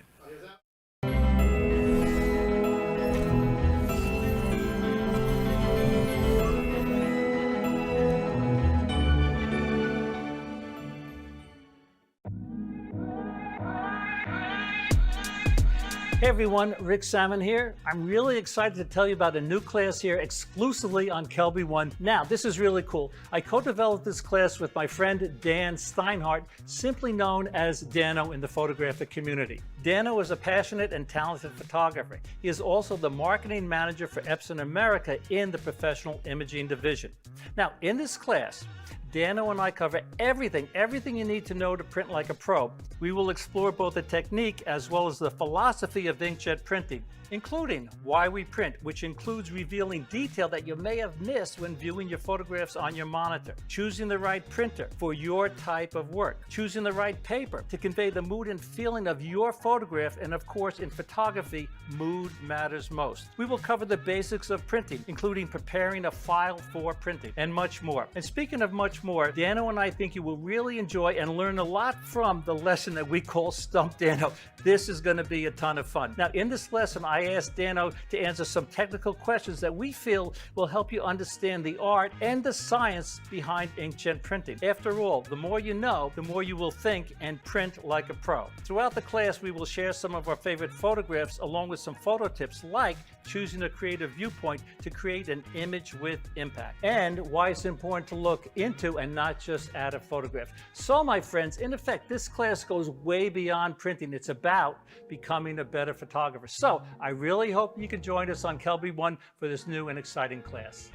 Hey everyone, Rick Sammon here. I'm really excited to tell you about a new class here exclusively on KelbyOne. Now, this is really cool. I co-developed this class with my friend Dan Steinhardt, simply known as Dano in the photographic community. Dano is a passionate and talented photographer. He is also the marketing manager for Epson America in the professional imaging division. Now, in this class, Dano and I cover everything you need to know to print like a pro. We will explore both the technique as well as the philosophy of inkjet printing, including why we print, which includes revealing detail that you may have missed when viewing your photographs on your monitor, choosing the right printer for your type of work, choosing the right paper to convey the mood and feeling of your photograph, and of course in photography, mood matters most. We will cover the basics of printing, including preparing a file for printing, and much more. And speaking of much more, Dano and I think you will really enjoy and learn a lot from the lesson that we call Stump Dano. This is going to be a ton of fun. Now, in this lesson, I asked Dano to answer some technical questions that we feel will help you understand the art and the science behind inkjet printing. After all, the more you know, the more you will think and print like a pro. Throughout the class, we will share some of our favorite photographs along with some photo tips like choosing a creative viewpoint to create an image with impact, and why it's important to look into and not just at a photograph. So, my friends, in effect, this class goes way beyond printing. It's about becoming a better photographer. So, I really hope you can join us on KelbyOne for this new and exciting class.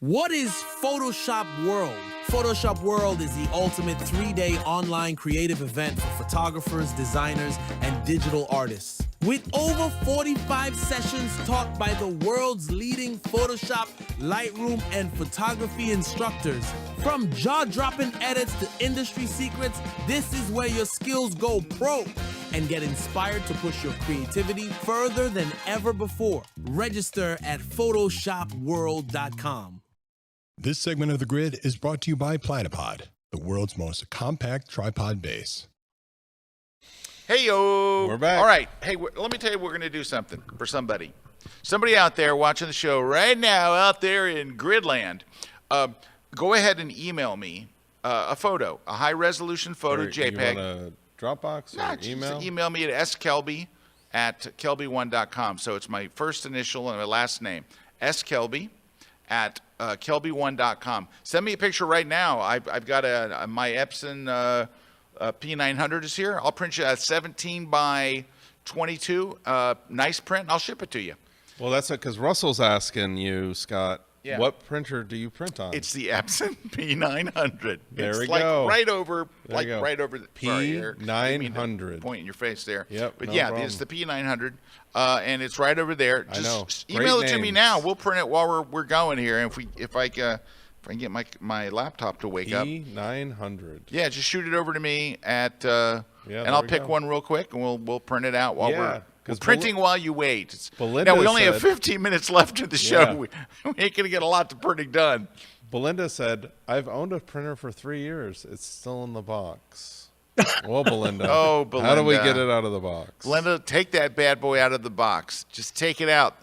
What is Photoshop World? Photoshop World is the ultimate 3-day online creative event for photographers, designers, and digital artists. With over 45 sessions taught by the world's leading Photoshop, Lightroom, and photography instructors. From jaw-dropping edits to industry secrets, this is where your skills go pro and get inspired to push your creativity further than ever before. Register at photoshopworld.com. This segment of The Grid is brought to you by Platypod, the world's most compact tripod base. Hey, yo. We're back. All right. Hey, let me tell you, we're going to do something for somebody. Somebody out there watching the show right now out there in Gridland, go ahead and email me a photo, a high-resolution photo, JPEG. You want a Dropbox or email? Just email me at skelby@kelbyone.com. So it's my first initial and my last name, skelby@kelbyone.com. Send me a picture right now. I've got my Epson P900 is here. I'll print you a 17 by 22 nice print. I'll ship it to you. Well, that's it, because Russell's asking you, Scott, Yeah. What printer do you print on? It's the Epson P900. There it's we like go. right over, There like you go. right over the P900. Point in your face there. Yep, But no yeah, problem. it's the P900, and it's right over there. I know. Just Great email it to me names. now. We'll print it while we're going here. And if I can get my laptop to wake up. P900. Yeah, just shoot it over to me and there I'll we pick go. one real quick, and we'll print it out while we're 'cause printing while you wait. Belinda Now we only have said- 15 minutes left in the show. Yeah. We ain't gonna get a lot of printing done. Belinda said, "I've owned a printer for 3 years. It's still in the box." Well, Belinda. Oh, How do we Belinda. get it out of the box? Linda, take that bad boy out of the box. Just take it out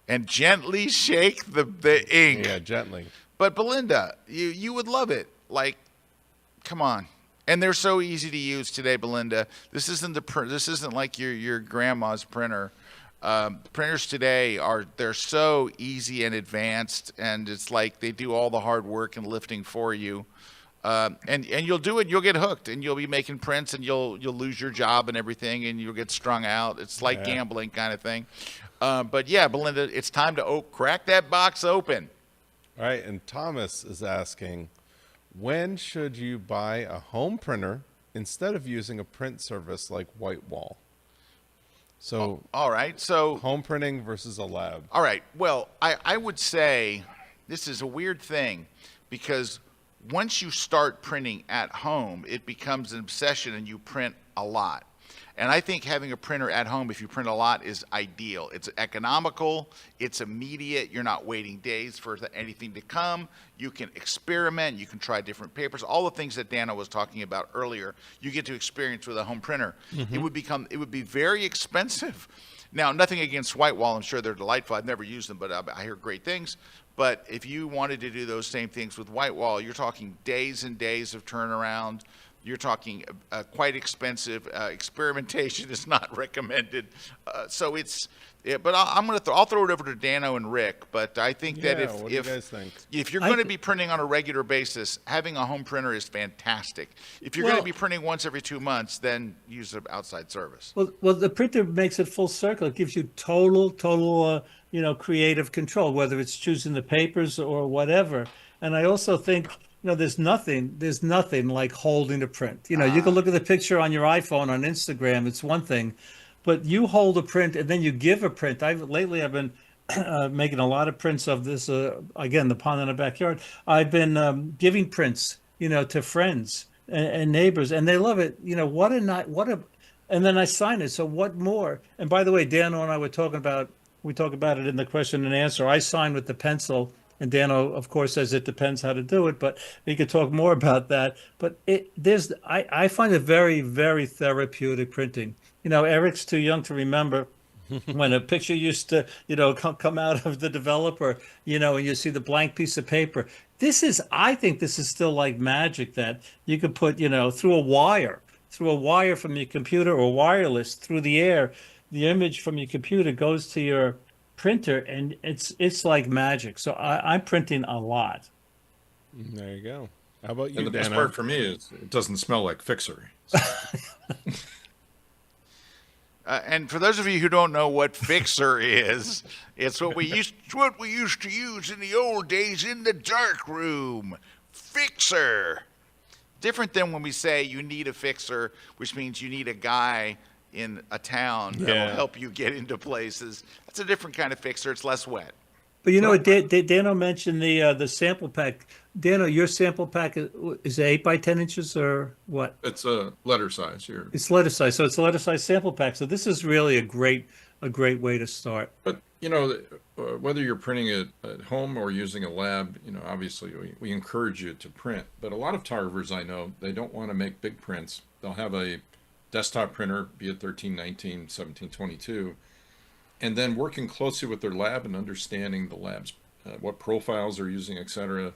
and gently shake the ink. Yeah, gently. But Belinda, you would love it. Like, come on. And they're so easy to use today, Belinda. This isn't like your grandma's printer. Printers today they're so easy and advanced, and it's like they do all the hard work and lifting for you. And you'll do it, you'll get hooked, and you'll be making prints, and you'll lose your job and everything, and you'll get strung out. It's like gambling kind of thing. But yeah, Belinda, it's time to crack that box open. All right, and Thomas is asking, when should you buy a home printer instead of using a print service like Whitewall? So, All right, so home printing versus a lab. all right. Well, I would say this is a weird thing because once you start printing at home, it becomes an obsession and you print a lot. And I think having a printer at home, if you print a lot, is ideal. It's economical, it's immediate, you're not waiting days for anything to come. You can experiment, you can try different papers, all the things that Dano was talking about earlier, you get to experience with a home printer. It would be very expensive. Now, nothing against Whitewall, I'm sure they're delightful. I've never used them, but I hear great things. But if you wanted to do those same things with Whitewall, you're talking days and days of turnaround. You're talking quite expensive. Experimentation is not recommended. So it's, but I'll throw it over to Dano and Rick. But I think that what do you guys think? if you're going to be printing on a regular basis, having a home printer is fantastic. If you're going to be printing once every 2 months, then use an outside service. Well, the printer makes it full circle. It gives you total, creative control, whether it's choosing the papers or whatever. And I also think, there's nothing like holding a print. You can look at the picture on your iPhone on Instagram. It's one thing, but you hold a print and then you give a print. Lately I've been making a lot of prints of this. Again, the pond in the backyard. I've been giving prints, to friends and neighbors, and they love it. And then I sign it. So what more? And by the way, Dano and I we talk about it in the question and answer. I sign with the pencil. And Dano, of course, says it depends how to do it, but we could talk more about that. But I find it very, very therapeutic printing. Eric's too young to remember when a picture used to, come out of the developer, and you see the blank piece of paper. I think this is still like magic that you could put, through a wire from your computer or wireless through the air. The image from your computer goes to your printer, and it's like magic. So I'm printing a lot. There you go. How about you, And the best Dano? part for me is it doesn't smell like Fixer. And for those of you who don't know what Fixer is, it's what we used to use in the old days in the dark room. Fixer. Different than when we say you need a fixer, which means you need a guy in a town that will help you get into places. That's a different kind of fixer. It's less wet. But Dano mentioned the sample pack. Dano, your sample pack is 8 by 10 inches or what? It's a letter size here. It's letter size, so it's a letter size sample pack. So this is really a great way to start. But whether you're printing it at home or using a lab, obviously we encourage you to print. But a lot of photographers I know, they don't want to make big prints. They'll have a desktop printer, be it 1319, 1722, and then working closely with their lab and understanding the lab's what profiles they're using, etc.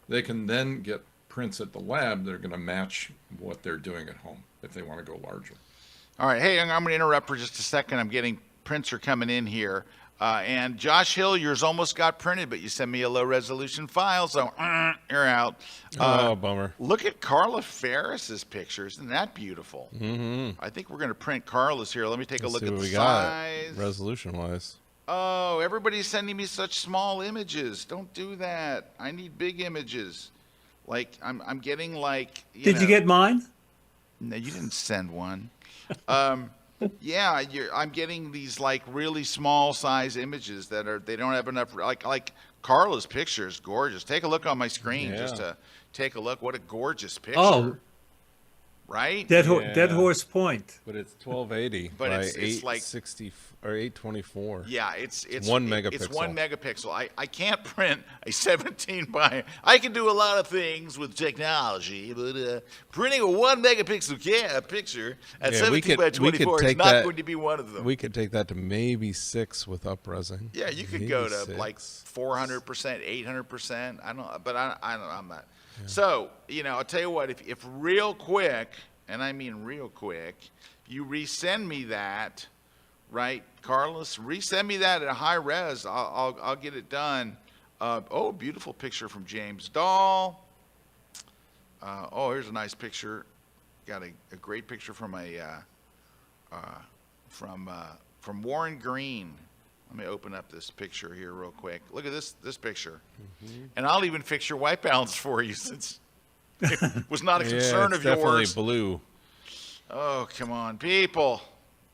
They can then get prints at the lab that are going to match what they're doing at home if they want to go larger. All right. Hey, I'm going to interrupt for just a second. I'm getting prints are coming in here. And Josh Hill, yours almost got printed, but you sent me a low-resolution file, so you're out. Oh, bummer. Look at Carla Ferris's pictures. Isn't that beautiful? Mm-hmm. I think we're going to print Carla's here. Let me take a look at the we size. got resolution-wise. Oh, everybody's sending me such small images. Don't do that. I need big images. Like I'm getting like. Did you get mine? No, you didn't send one. Yeah, I'm getting these like really small size images they don't have enough. Like Carla's picture is gorgeous. Take a look on my screen just to take a look. What a gorgeous picture. Oh. Right? Dead Horse Point. But it's 1280 but by it's like 860 or 824. Yeah, it's 1 megapixel. It's 1 megapixel. I can't print a 17 by. I can do a lot of things with technology, but printing a 1 megapixel picture at 17 by 24 is not going to be one of them. We could take that to maybe 6 with upresing. Yeah, you could go to like 400%, 800%. I don't, but I'm not. Yeah. So, I'll tell you what, if real quick, and I mean real quick, you resend me that, right, Carlos? Resend me that at a high res. I'll get it done. Oh, beautiful picture from James Dahl. Oh, here's a nice picture. Got a great picture from from Warren Green. Let me open up this picture here real quick. Look at this picture. Mm-hmm. And I'll even fix your white balance for you since it was not a concern of yours. Definitely blue. Oh, come on, people.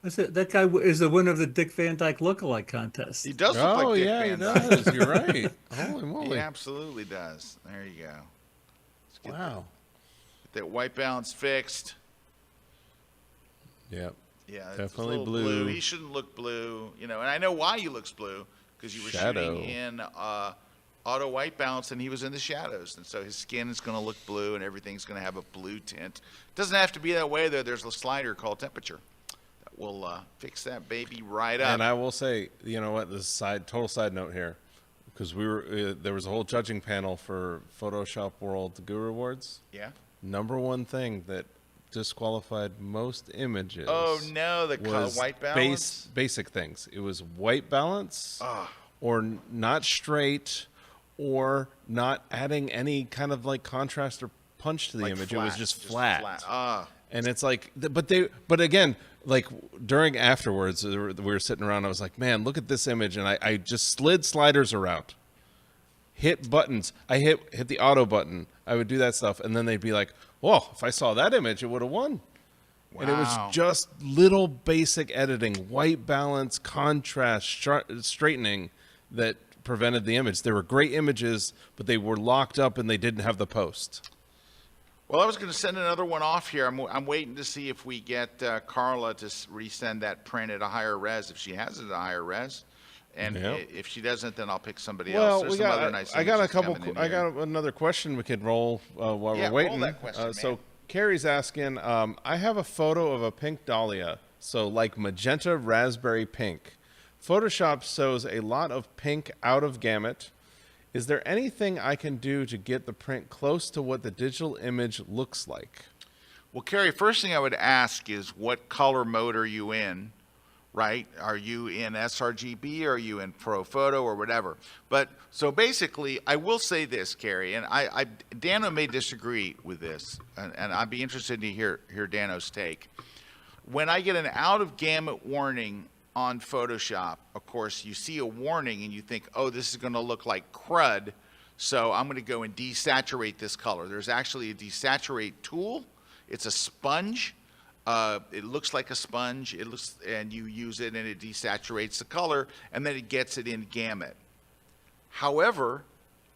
That guy is the winner of the Dick Van Dyke lookalike contest. He does look like Dick Van Dyke. He does. You're right. Holy moly. He absolutely does. There you go. Wow. Get that white balance fixed. Yep. Yeah, definitely blue. He shouldn't look blue, and I know why he looks blue, because you were shooting in auto white balance and he was in the shadows, and so his skin is going to look blue and everything's going to have a blue tint. Doesn't have to be that way though. There's a slider called temperature that will fix that baby right up. And I will say, you know what? This total side note here, because there was a whole judging panel for Photoshop World Guru Awards. Yeah. Number one thing that disqualified most images. Oh no, the white balance. Basic things. It was white balance, or not straight, or not adding any kind of like contrast or punch to the image. It was just flat. And it's like, but again, like during afterwards, we were sitting around. I was like, man, look at this image, and I just slid sliders around, hit buttons. I hit the auto button. I would do that stuff, and then they'd be like, whoa, if I saw that image, it would have won. Wow. And it was just little basic editing, white balance, contrast, straightening that prevented the image. They were great images, but they were locked up and they didn't have the post. Well, I was going to send another one off here. I'm waiting to see if we get Carla to resend that print at a higher res, if she has it at a higher res. And if she doesn't, then I'll pick somebody else. There's some other nice I got another question we could roll while we're waiting. Roll that question, so Carrie's asking, I have a photo of a pink dahlia, so like magenta raspberry pink. Photoshop shows a lot of pink out of gamut. Is there anything I can do to get the print close to what the digital image looks like? Well, Carrie, first thing I would ask is what color mode are you in? Right? Are you in sRGB or are you in ProPhoto or whatever? But so basically, I will say this, Carrie, and Dano may disagree with this, and I'd be interested to hear Dano's take. When I get an out of gamut warning on Photoshop, of course, you see a warning and you think, oh, this is going to look like crud, so I'm going to go and desaturate this color. There's actually a desaturate tool. It's a sponge. It looks like a sponge. And you use it and it desaturates the color, and then it gets it in gamut. However,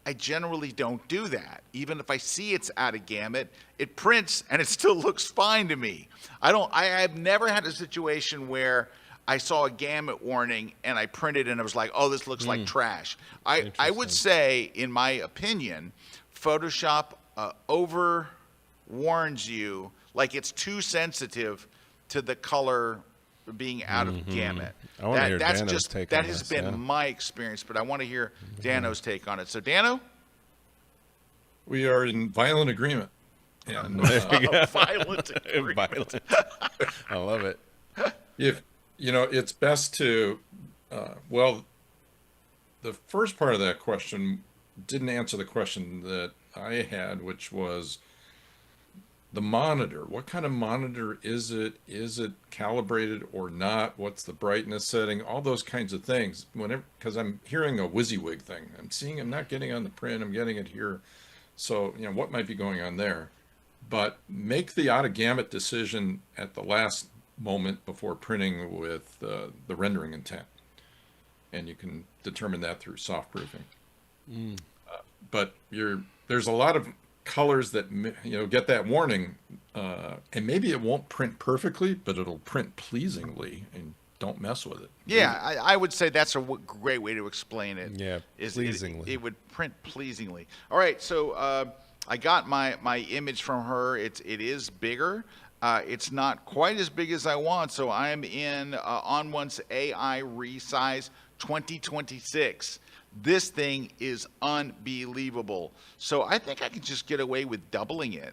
I generally don't do that. Even if I see it's out of gamut, it prints and it still looks fine to me. I have never had a situation where I saw a gamut warning and I printed and I was like, oh, this looks like trash. I would say, in my opinion, Photoshop over warns you, like it's too sensitive to the color being out of gamut. I want to hear Dano's take on that has been my experience, but I want to hear Dano's take on it. So Dano? We are in violent agreement. And, violent agreement. I love it. It's best to, the first part of that question didn't answer the question that I had, which was, the monitor. What kind of monitor is it? Is it calibrated or not? What's the brightness setting? All those kinds of things. Whenever, because I'm hearing a WYSIWYG thing. I'm not getting on the print. I'm getting it here. So, you know, what might be going on there? But make the out-of-gamut decision at the last moment before printing with the rendering intent. And you can determine that through soft proofing. But there's a lot of colors that, you know, get that warning, and maybe it won't print perfectly, but it'll print pleasingly, and don't mess with it. Yeah, I would say that's a great way to explain it. Yeah, pleasingly. It would print pleasingly. All right, so I got my image from her. It is bigger. It's not quite as big as I want, so I'm in ON1's AI resize 2026. This thing is unbelievable. So I think I can just get away with doubling it.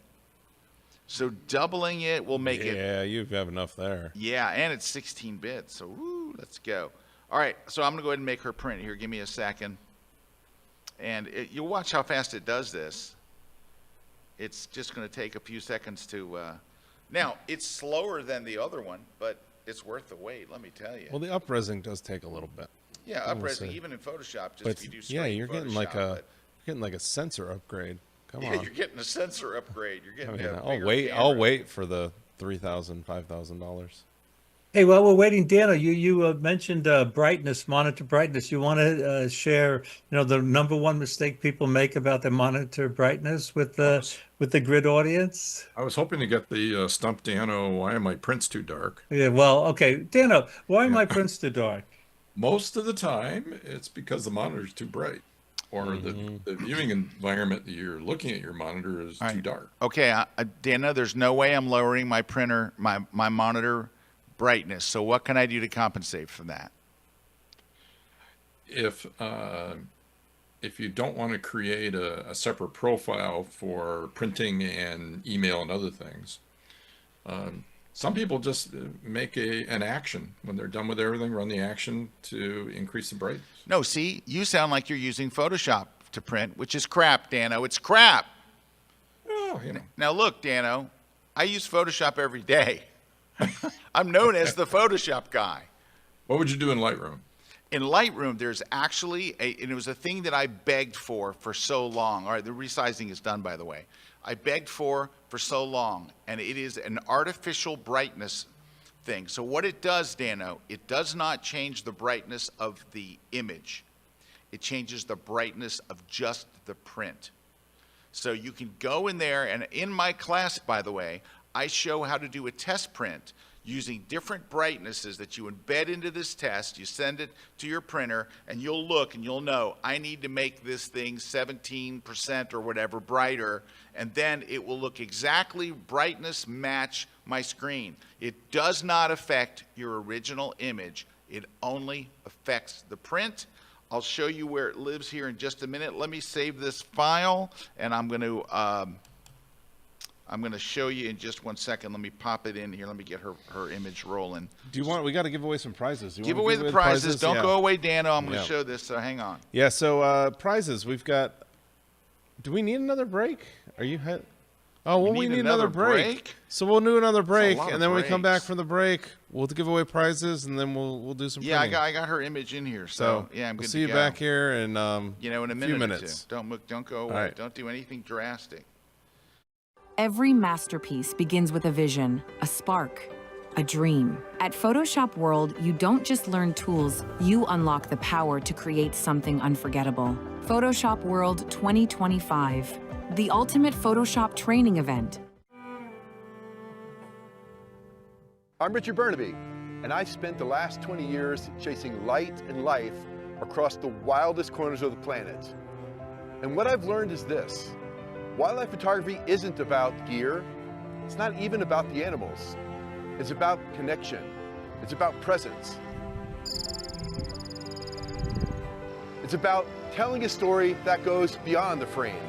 So doubling it will make it. Yeah, you have enough there. Yeah, and it's 16 bits. So woo, let's go. All right, so I'm going to go ahead and make her print here. Give me a second. And you'll watch how fast it does this. It's just going to take a few seconds to... Now, it's slower than the other one, but it's worth the wait, let me tell you. Well, the up-resing does take a little bit. Yeah, up-resing, even in Photoshop, just if you do straight yeah, you're getting Photoshop, like a sensor upgrade. Come yeah, on. you're getting a sensor upgrade. You're getting a I'll bigger wait. camera. I'll wait for the $3,000, $5,000. Hey, while we're waiting, Dano, you mentioned brightness, monitor brightness. You want to share, the #1 mistake people make about their monitor brightness with the grid audience? I was hoping to get the Stump Dano, why are my prints too dark? Yeah, well, okay. Dano, why are my prints too dark? Most of the time, it's because the monitor's too bright, or the viewing environment that you're looking at your monitor is too dark. Okay, Dana, there's no way I'm lowering my printer, my monitor brightness. So what can I do to compensate for that? If you don't want to create a separate profile for printing and email and other things, some people just make an action when they're done with everything, run the action to increase the brightness. No, see, you sound like you're using Photoshop to print, which is crap, Dano. It's crap. Oh, Now look, Dano, I use Photoshop every day. I'm known as the Photoshop guy. What would you do in Lightroom? In Lightroom, there's actually and it was a thing that I begged for so long. All right, the resizing is done, by the way. I begged for so long, and it is an artificial brightness thing. So what it does, Dano, it does not change the brightness of the image. It changes the brightness of just the print. So you can go in there, and in my class, by the way, I show how to do a test print using different brightnesses that you embed into this test. You send it to your printer, and you'll look and you'll know, I need to make this thing 17% or whatever brighter, and then it will look exactly brightness match my screen. It does not affect your original image. It only affects the print. I'll show you where it lives here in just a minute. Let me save this file, and I'm going to show you in just 1 second. Let me pop it in here. Let me get her image rolling. We got to give away some prizes. Give away the prizes. Don't go away, Dano. I'm going to show this, so hang on. Yeah, so prizes. We've got, do we need another break? Are you, we need another break. So we'll do another break, and then when we come back from the break, we'll give away prizes, and then we'll do some printing. I got her image in here, so yeah, I'm good to go. We'll see you back here in in a few minutes. Or two. Don't go away. Right. Don't do anything drastic. Every masterpiece begins with a vision, a spark, a dream. At Photoshop World, you don't just learn tools, you unlock the power to create something unforgettable. Photoshop World 2025, the ultimate Photoshop training event. I'm Richard Burnaby, and I've spent the last 20 years chasing light and life across the wildest corners of the planet. And what I've learned is this: wildlife photography isn't about gear. It's not even about the animals. It's about connection. It's about presence. It's about telling a story that goes beyond the frame.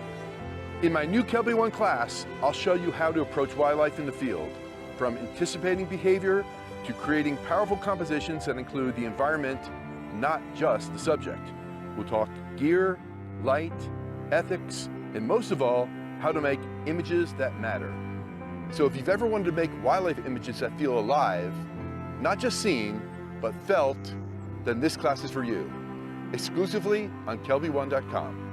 In my new KelbyOne class, I'll show you how to approach wildlife in the field, from anticipating behavior to creating powerful compositions that include the environment, not just the subject. We'll talk gear, light, ethics, and most of all, how to make images that matter. So if you've ever wanted to make wildlife images that feel alive, not just seen, but felt, then this class is for you. Exclusively on KelbyOne.com.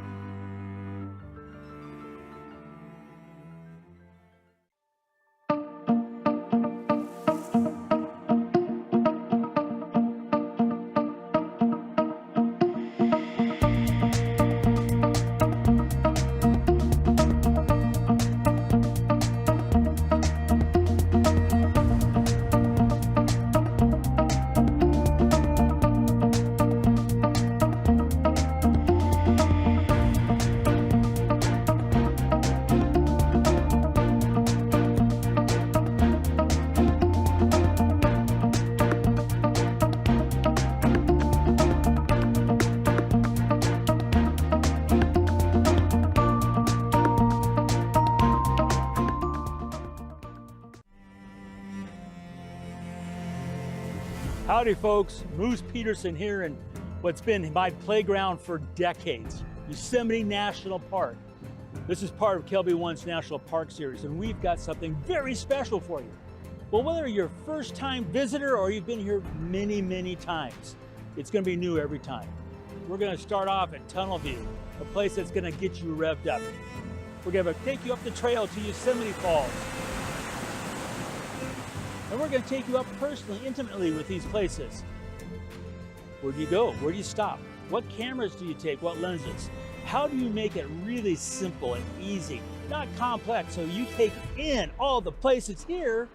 Howdy folks, Moose Peterson here in what's been my playground for decades, Yosemite National Park. This is part of KelbyOne's National Park Series, and we've got something very special for you. Well, whether you're a first-time visitor or you've been here many, many times, it's gonna be new every time. We're gonna start off at Tunnel View, a place that's gonna get you revved up. We're gonna take you up the trail to Yosemite Falls. And we're going to take you up personally, intimately with these places. Where do you go? Where do you stop? What cameras do you take? What lenses? How do you make it really simple and easy, not complex, so you take in all the places here,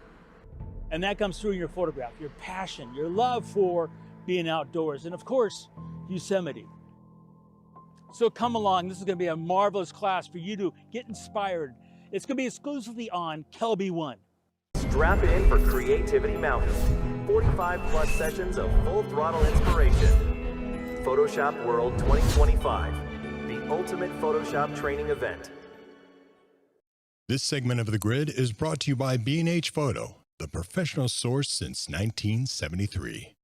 and that comes through in your photograph, your passion, your love for being outdoors, and of course, Yosemite. So come along. This is going to be a marvelous class for you to get inspired. It's going to be exclusively on KelbyOne. Strap in for Creativity Mountain. 45 plus sessions of full throttle inspiration. Photoshop World 2025, the ultimate Photoshop training event. This segment of The Grid is brought to you by B&H Photo, the professional source since 1973.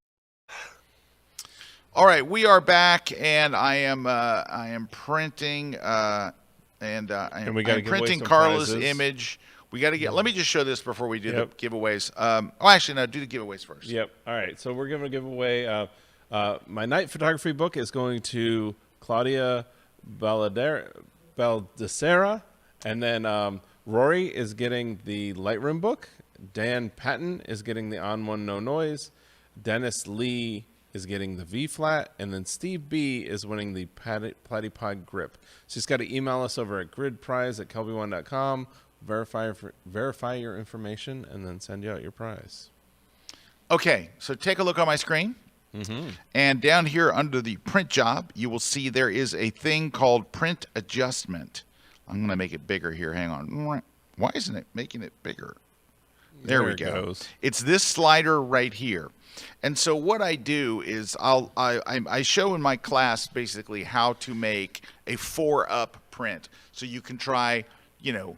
All right, we are back, and I am printing I'm printing Carla's image. We got to get. Let me just show this before we do the giveaways. Actually, no. Do the giveaways first. Yep. All right. So we're going to give away my night photography book is going to Claudia Baldessera, and then Rory is getting the Lightroom book. Dan Patton is getting the On One No Noise. Dennis Lee is getting the V flat, and then Steve B is winning the Platypod grip. So he's got to email us over at gridprize@kelbyone.com. Verify your information, and then send you out your prize. Okay, so take a look on my screen. And down here under the print job, you will see there is a thing called print adjustment. I'm going to make it bigger here. Hang on. Why isn't it making it bigger? There we go. It's this slider right here. And so what I do is I show in my class basically how to make a 4-up print. So you can try, you know,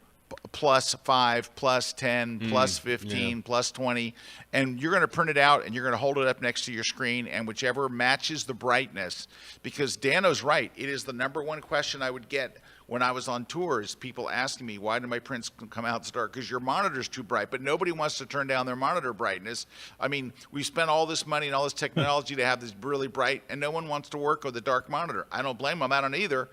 +5, +10, +15, +20, and you're going to print it out and you're going to hold it up next to your screen, and whichever matches the brightness, because Dano's right, it is the #1 question I would get when I was on tours, people asking me, why do my prints come out dark? Because your monitor's too bright, but nobody wants to turn down their monitor brightness. I mean, we spent all this money and all this technology to have this really bright, and no one wants to work with a dark monitor. I don't blame them, I don't either.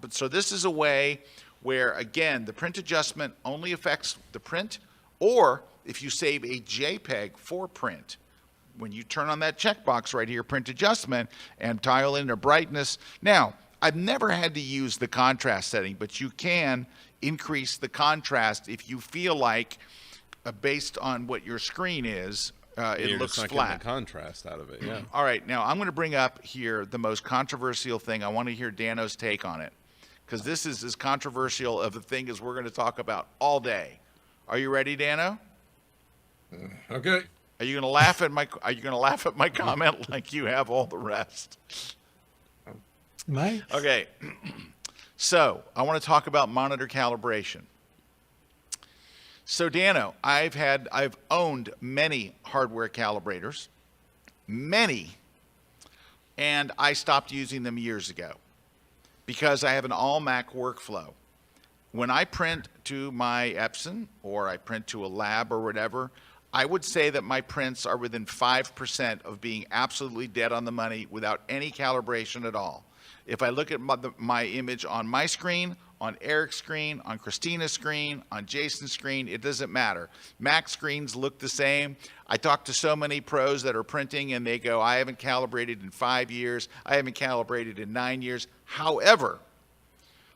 But so this is a way where, again, the print adjustment only affects the print, or if you save a JPEG for print, when you turn on that checkbox right here, print adjustment, and dial in the brightness. Now, I've never had to use the contrast setting, but you can increase the contrast if you feel like, based on what your screen is, it looks flat. Getting the contrast out of it, yeah. All right, now I'm going to bring up here the most controversial thing. I want to hear Dano's take on it, because this is as controversial of a thing as we're going to talk about all day. Are you ready, Dano? Okay. Are you going to laugh at my? Are you going to laugh at my comment like you have all the rest? Right. Okay. So I want to talk about monitor calibration. So Dano, I've owned many hardware calibrators, many, and I stopped using them years ago because I have an all Mac workflow. When I print to my Epson or I print to a lab or whatever, I would say that my prints are within 5% of being absolutely dead on the money without any calibration at all. If I look at my image on my screen, on Eric's screen, on Christina's screen, on Jason's screen, it doesn't matter. Mac screens look the same. I talk to so many pros that are printing and they go, I haven't calibrated in 5 years. I haven't calibrated in 9 years. However,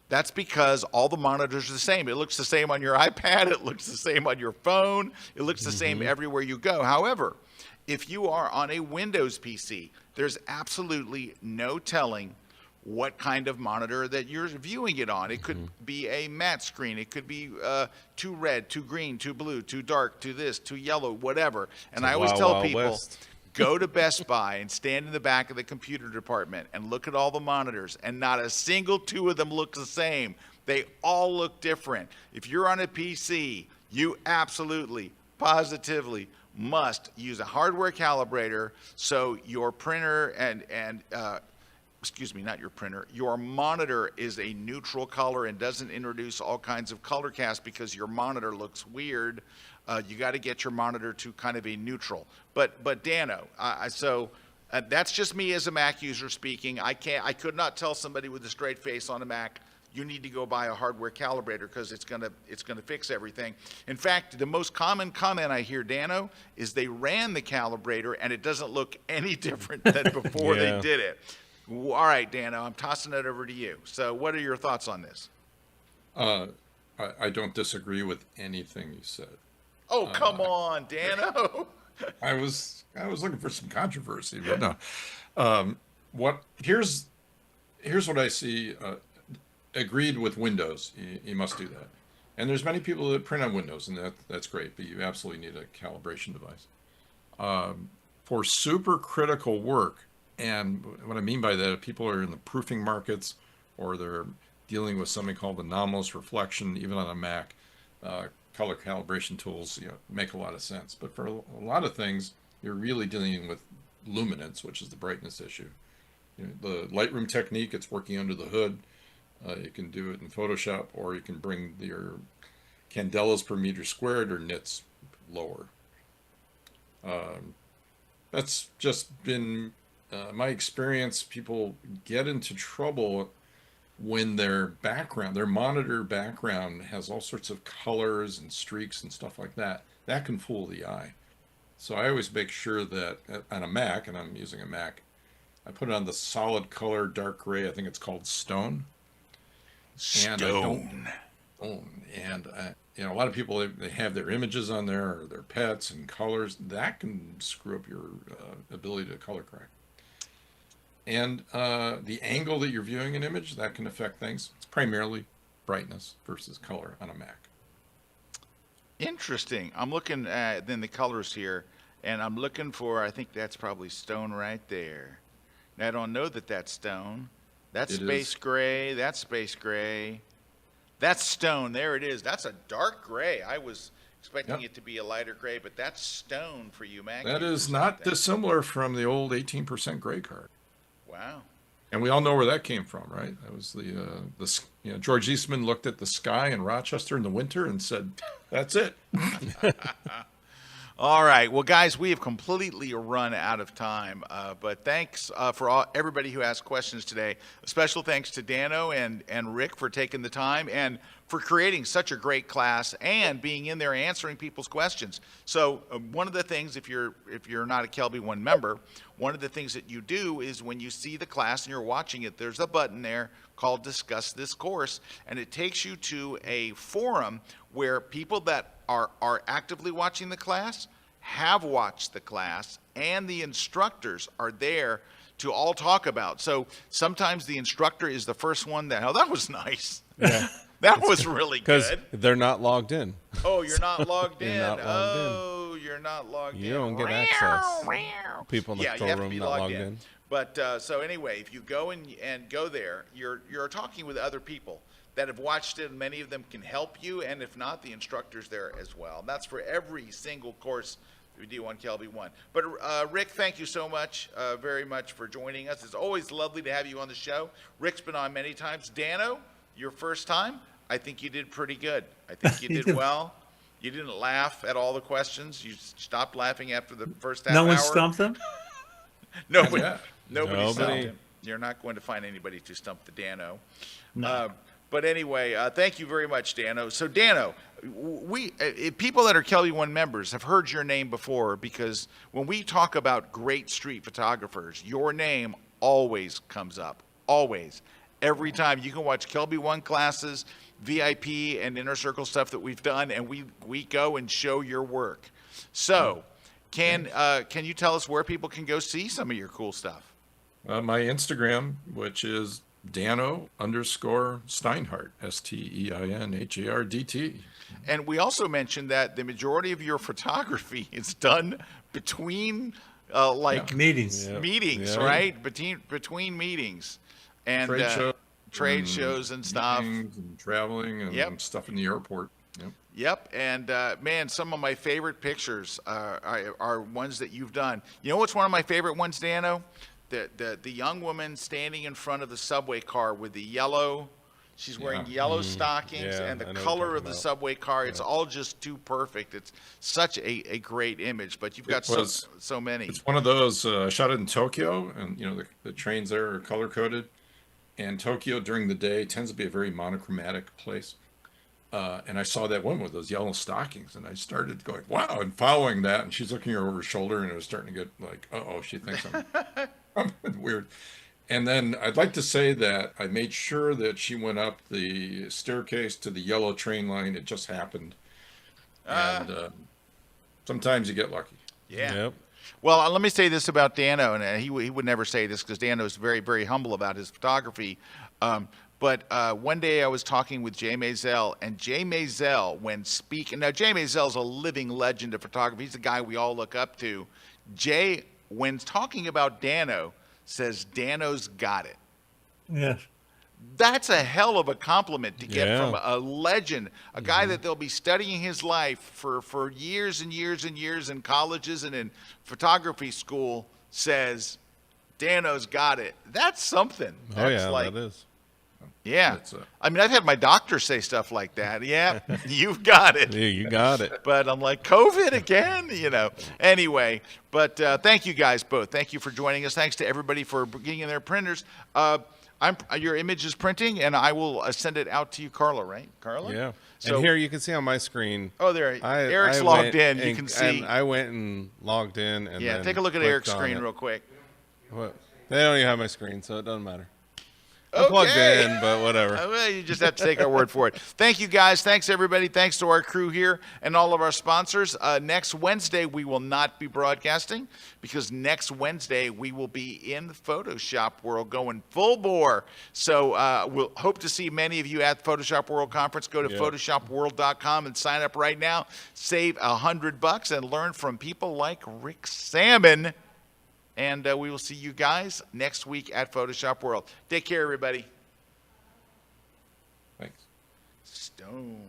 that's because all the monitors are the same. It looks the same on your iPad. It looks the same on your phone. It looks the same everywhere you go. However, if you are on a Windows PC, there's absolutely no telling what kind of monitor that you're viewing it on. It could be a matte screen. It could be too red, too green, too blue, too dark, too this, too yellow, whatever. And I always tell people, go to Best Buy and stand in the back of the computer department and look at all the monitors, and not a single two of them look the same. They all look different. If you're on a PC, you absolutely, positively must use a hardware calibrator so your printer excuse me, not your printer, your monitor is a neutral color and doesn't introduce all kinds of color cast because your monitor looks weird. You got to get your monitor to kind of a neutral. But Dano, that's just me as a Mac user speaking. I could not tell somebody with a straight face on a Mac, you need to go buy a hardware calibrator because it's gonna fix everything. In fact, the most common comment I hear, Dano, is they ran the calibrator and it doesn't look any different than before they did it. All right, Dano, I'm tossing it over to you. So what are your thoughts on this? I don't disagree with anything you said. Oh, come on, Dano. I was looking for some controversy, but no. Here's what I see. Agreed with Windows. You must do that. And there's many people that print on Windows, and that's great, but you absolutely need a calibration device. For super critical work, and what I mean by that, if people are in the proofing markets or they're dealing with something called anomalous reflection, even on a Mac, color calibration tools make a lot of sense. But for a lot of things, you're really dealing with luminance, which is the brightness issue. The Lightroom technique, it's working under the hood. You can do it in Photoshop, or you can bring your candelas per meter squared or nits lower. That's just been my experience. People get into trouble when their monitor background has all sorts of colors and streaks and stuff like that. That can fool the eye. So I always make sure that on a Mac, and I'm using a Mac, I put it on the solid color, dark gray. I think it's called Stone. And a lot of people, they have their images on there, or their pets and colors. That can screw up your ability to color correct. And the angle that you're viewing an image, that can affect things. It's primarily brightness versus color on a Mac. Interesting. I'm looking at then the colors here, and I'm looking for, I think that's probably Stone right there. Now, I don't know that that's Stone. That's space gray. That's space gray. That's Stone. There it is. That's a dark gray. I was expecting it to be a lighter gray, but that's Stone for you, Mac. That is not dissimilar from the old 18% gray card. Wow. And we all know where that came from, right? That was the George Eastman looked at the sky in Rochester in the winter and said, "That's it." All right. Well, guys, we have completely run out of time. But thanks for everybody who asked questions today. A special thanks to Dano and Rick for taking the time and for creating such a great class and being in there answering people's questions. So one of the things, if you're not a KelbyOne member, one of the things that you do is when you see the class and you're watching it, there's a button there called Discuss This Course, and it takes you to a forum where people that are actively watching the class, have watched the class, and the instructors are there to all talk about. So sometimes the instructor is the first one that, oh, that was nice. Yeah. That was really good. Because they're not logged in. Oh, you're not logged in. You're not logged in. You're not logged in. You don't get access. People in the control room not logged in. But so anyway, if you go and go there, you're talking with other people that have watched it, and many of them can help you, and if not, the instructor's there as well. And that's for every single course we do on KelbyOne. But Rick, thank you so much, very much for joining us. It's always lovely to have you on the show. Rick's been on many times. Dano, your first time. I think you did pretty good. I think you did well. You didn't laugh at all the questions. You stopped laughing after the first half hour. No one stumped them? Nobody Nobody. stumped him. You're not going to find anybody to stump the Dano. No. But anyway, thank you very much, Dano. So Dano, people that are KelbyOne members have heard your name before, because when we talk about great street photographers, your name always comes up. Always. Every time. You can watch KelbyOne classes, VIP and Inner Circle stuff that we've done, and we go and show your work. So can you tell us where people can go see some of your cool stuff? My Instagram, which is Dano_Steinhardt, STEINHARDT. And we also mentioned that the majority of your photography is done between meetings, right? Between meetings and trade shows and stuff, and traveling and stuff in the airport. Yep. And man, some of my favorite pictures are ones that you've done. You know what's one of my favorite ones, Dano? The young woman standing in front of the subway car with the yellow. She's wearing yellow stockings, and the color of the subway car. It's all just too perfect. It's such a great image. But you've got so many. It's one of those. I shot it in Tokyo, and the trains there are color coded. And Tokyo during the day tends to be a very monochromatic place. And I saw that woman with those yellow stockings, and I started going, wow, and following that, and she's looking over her shoulder, and it was starting to get like, uh-oh, she thinks I'm weird. And then I'd like to say that I made sure that she went up the staircase to the yellow train line. It just happened. And sometimes you get lucky. Yeah. Yep. Well, let me say this about Dano, and he would never say this because Dano is very, very humble about his photography. But one day I was talking with Jay Maisel, and Jay Maisel, when speaking, now Jay Maisel's a living legend of photography. He's the guy we all look up to. Jay, when talking about Dano, says Dano's got it. Yes. That's a hell of a compliment to get from a legend, a guy that they'll be studying his life for years and years and years in colleges and in photography school, says Dano's got it. That's something. That's that is. Yeah. I mean, I've had my doctor say stuff like that. Yeah, you've got it. Yeah, you got it. But I'm like, COVID again? Anyway, but thank you guys both. Thank you for joining us. Thanks to everybody for getting in their printers. Your image is printing, and I will send it out to you, Carla, right? Carla? Yeah. So, and here you can see on my screen. Oh, there. Erik's logged in. You can see. I went and logged in. And then take a look at Erik's screen real quick. What? They don't even have my screen, so it doesn't matter. I'm plugged in, but whatever. Well, you just have to take our word for it. Thank you, guys. Thanks, everybody. Thanks to our crew here and all of our sponsors. Next Wednesday, we will not be broadcasting because next Wednesday, we will be in the Photoshop World going full bore. So we'll hope to see many of you at the Photoshop World Conference. Go to photoshopworld.com and sign up right now. Save $100 and learn from people like Rick Sammon. And we will see you guys next week at Photoshop World. Take care, everybody. Thanks. Stone.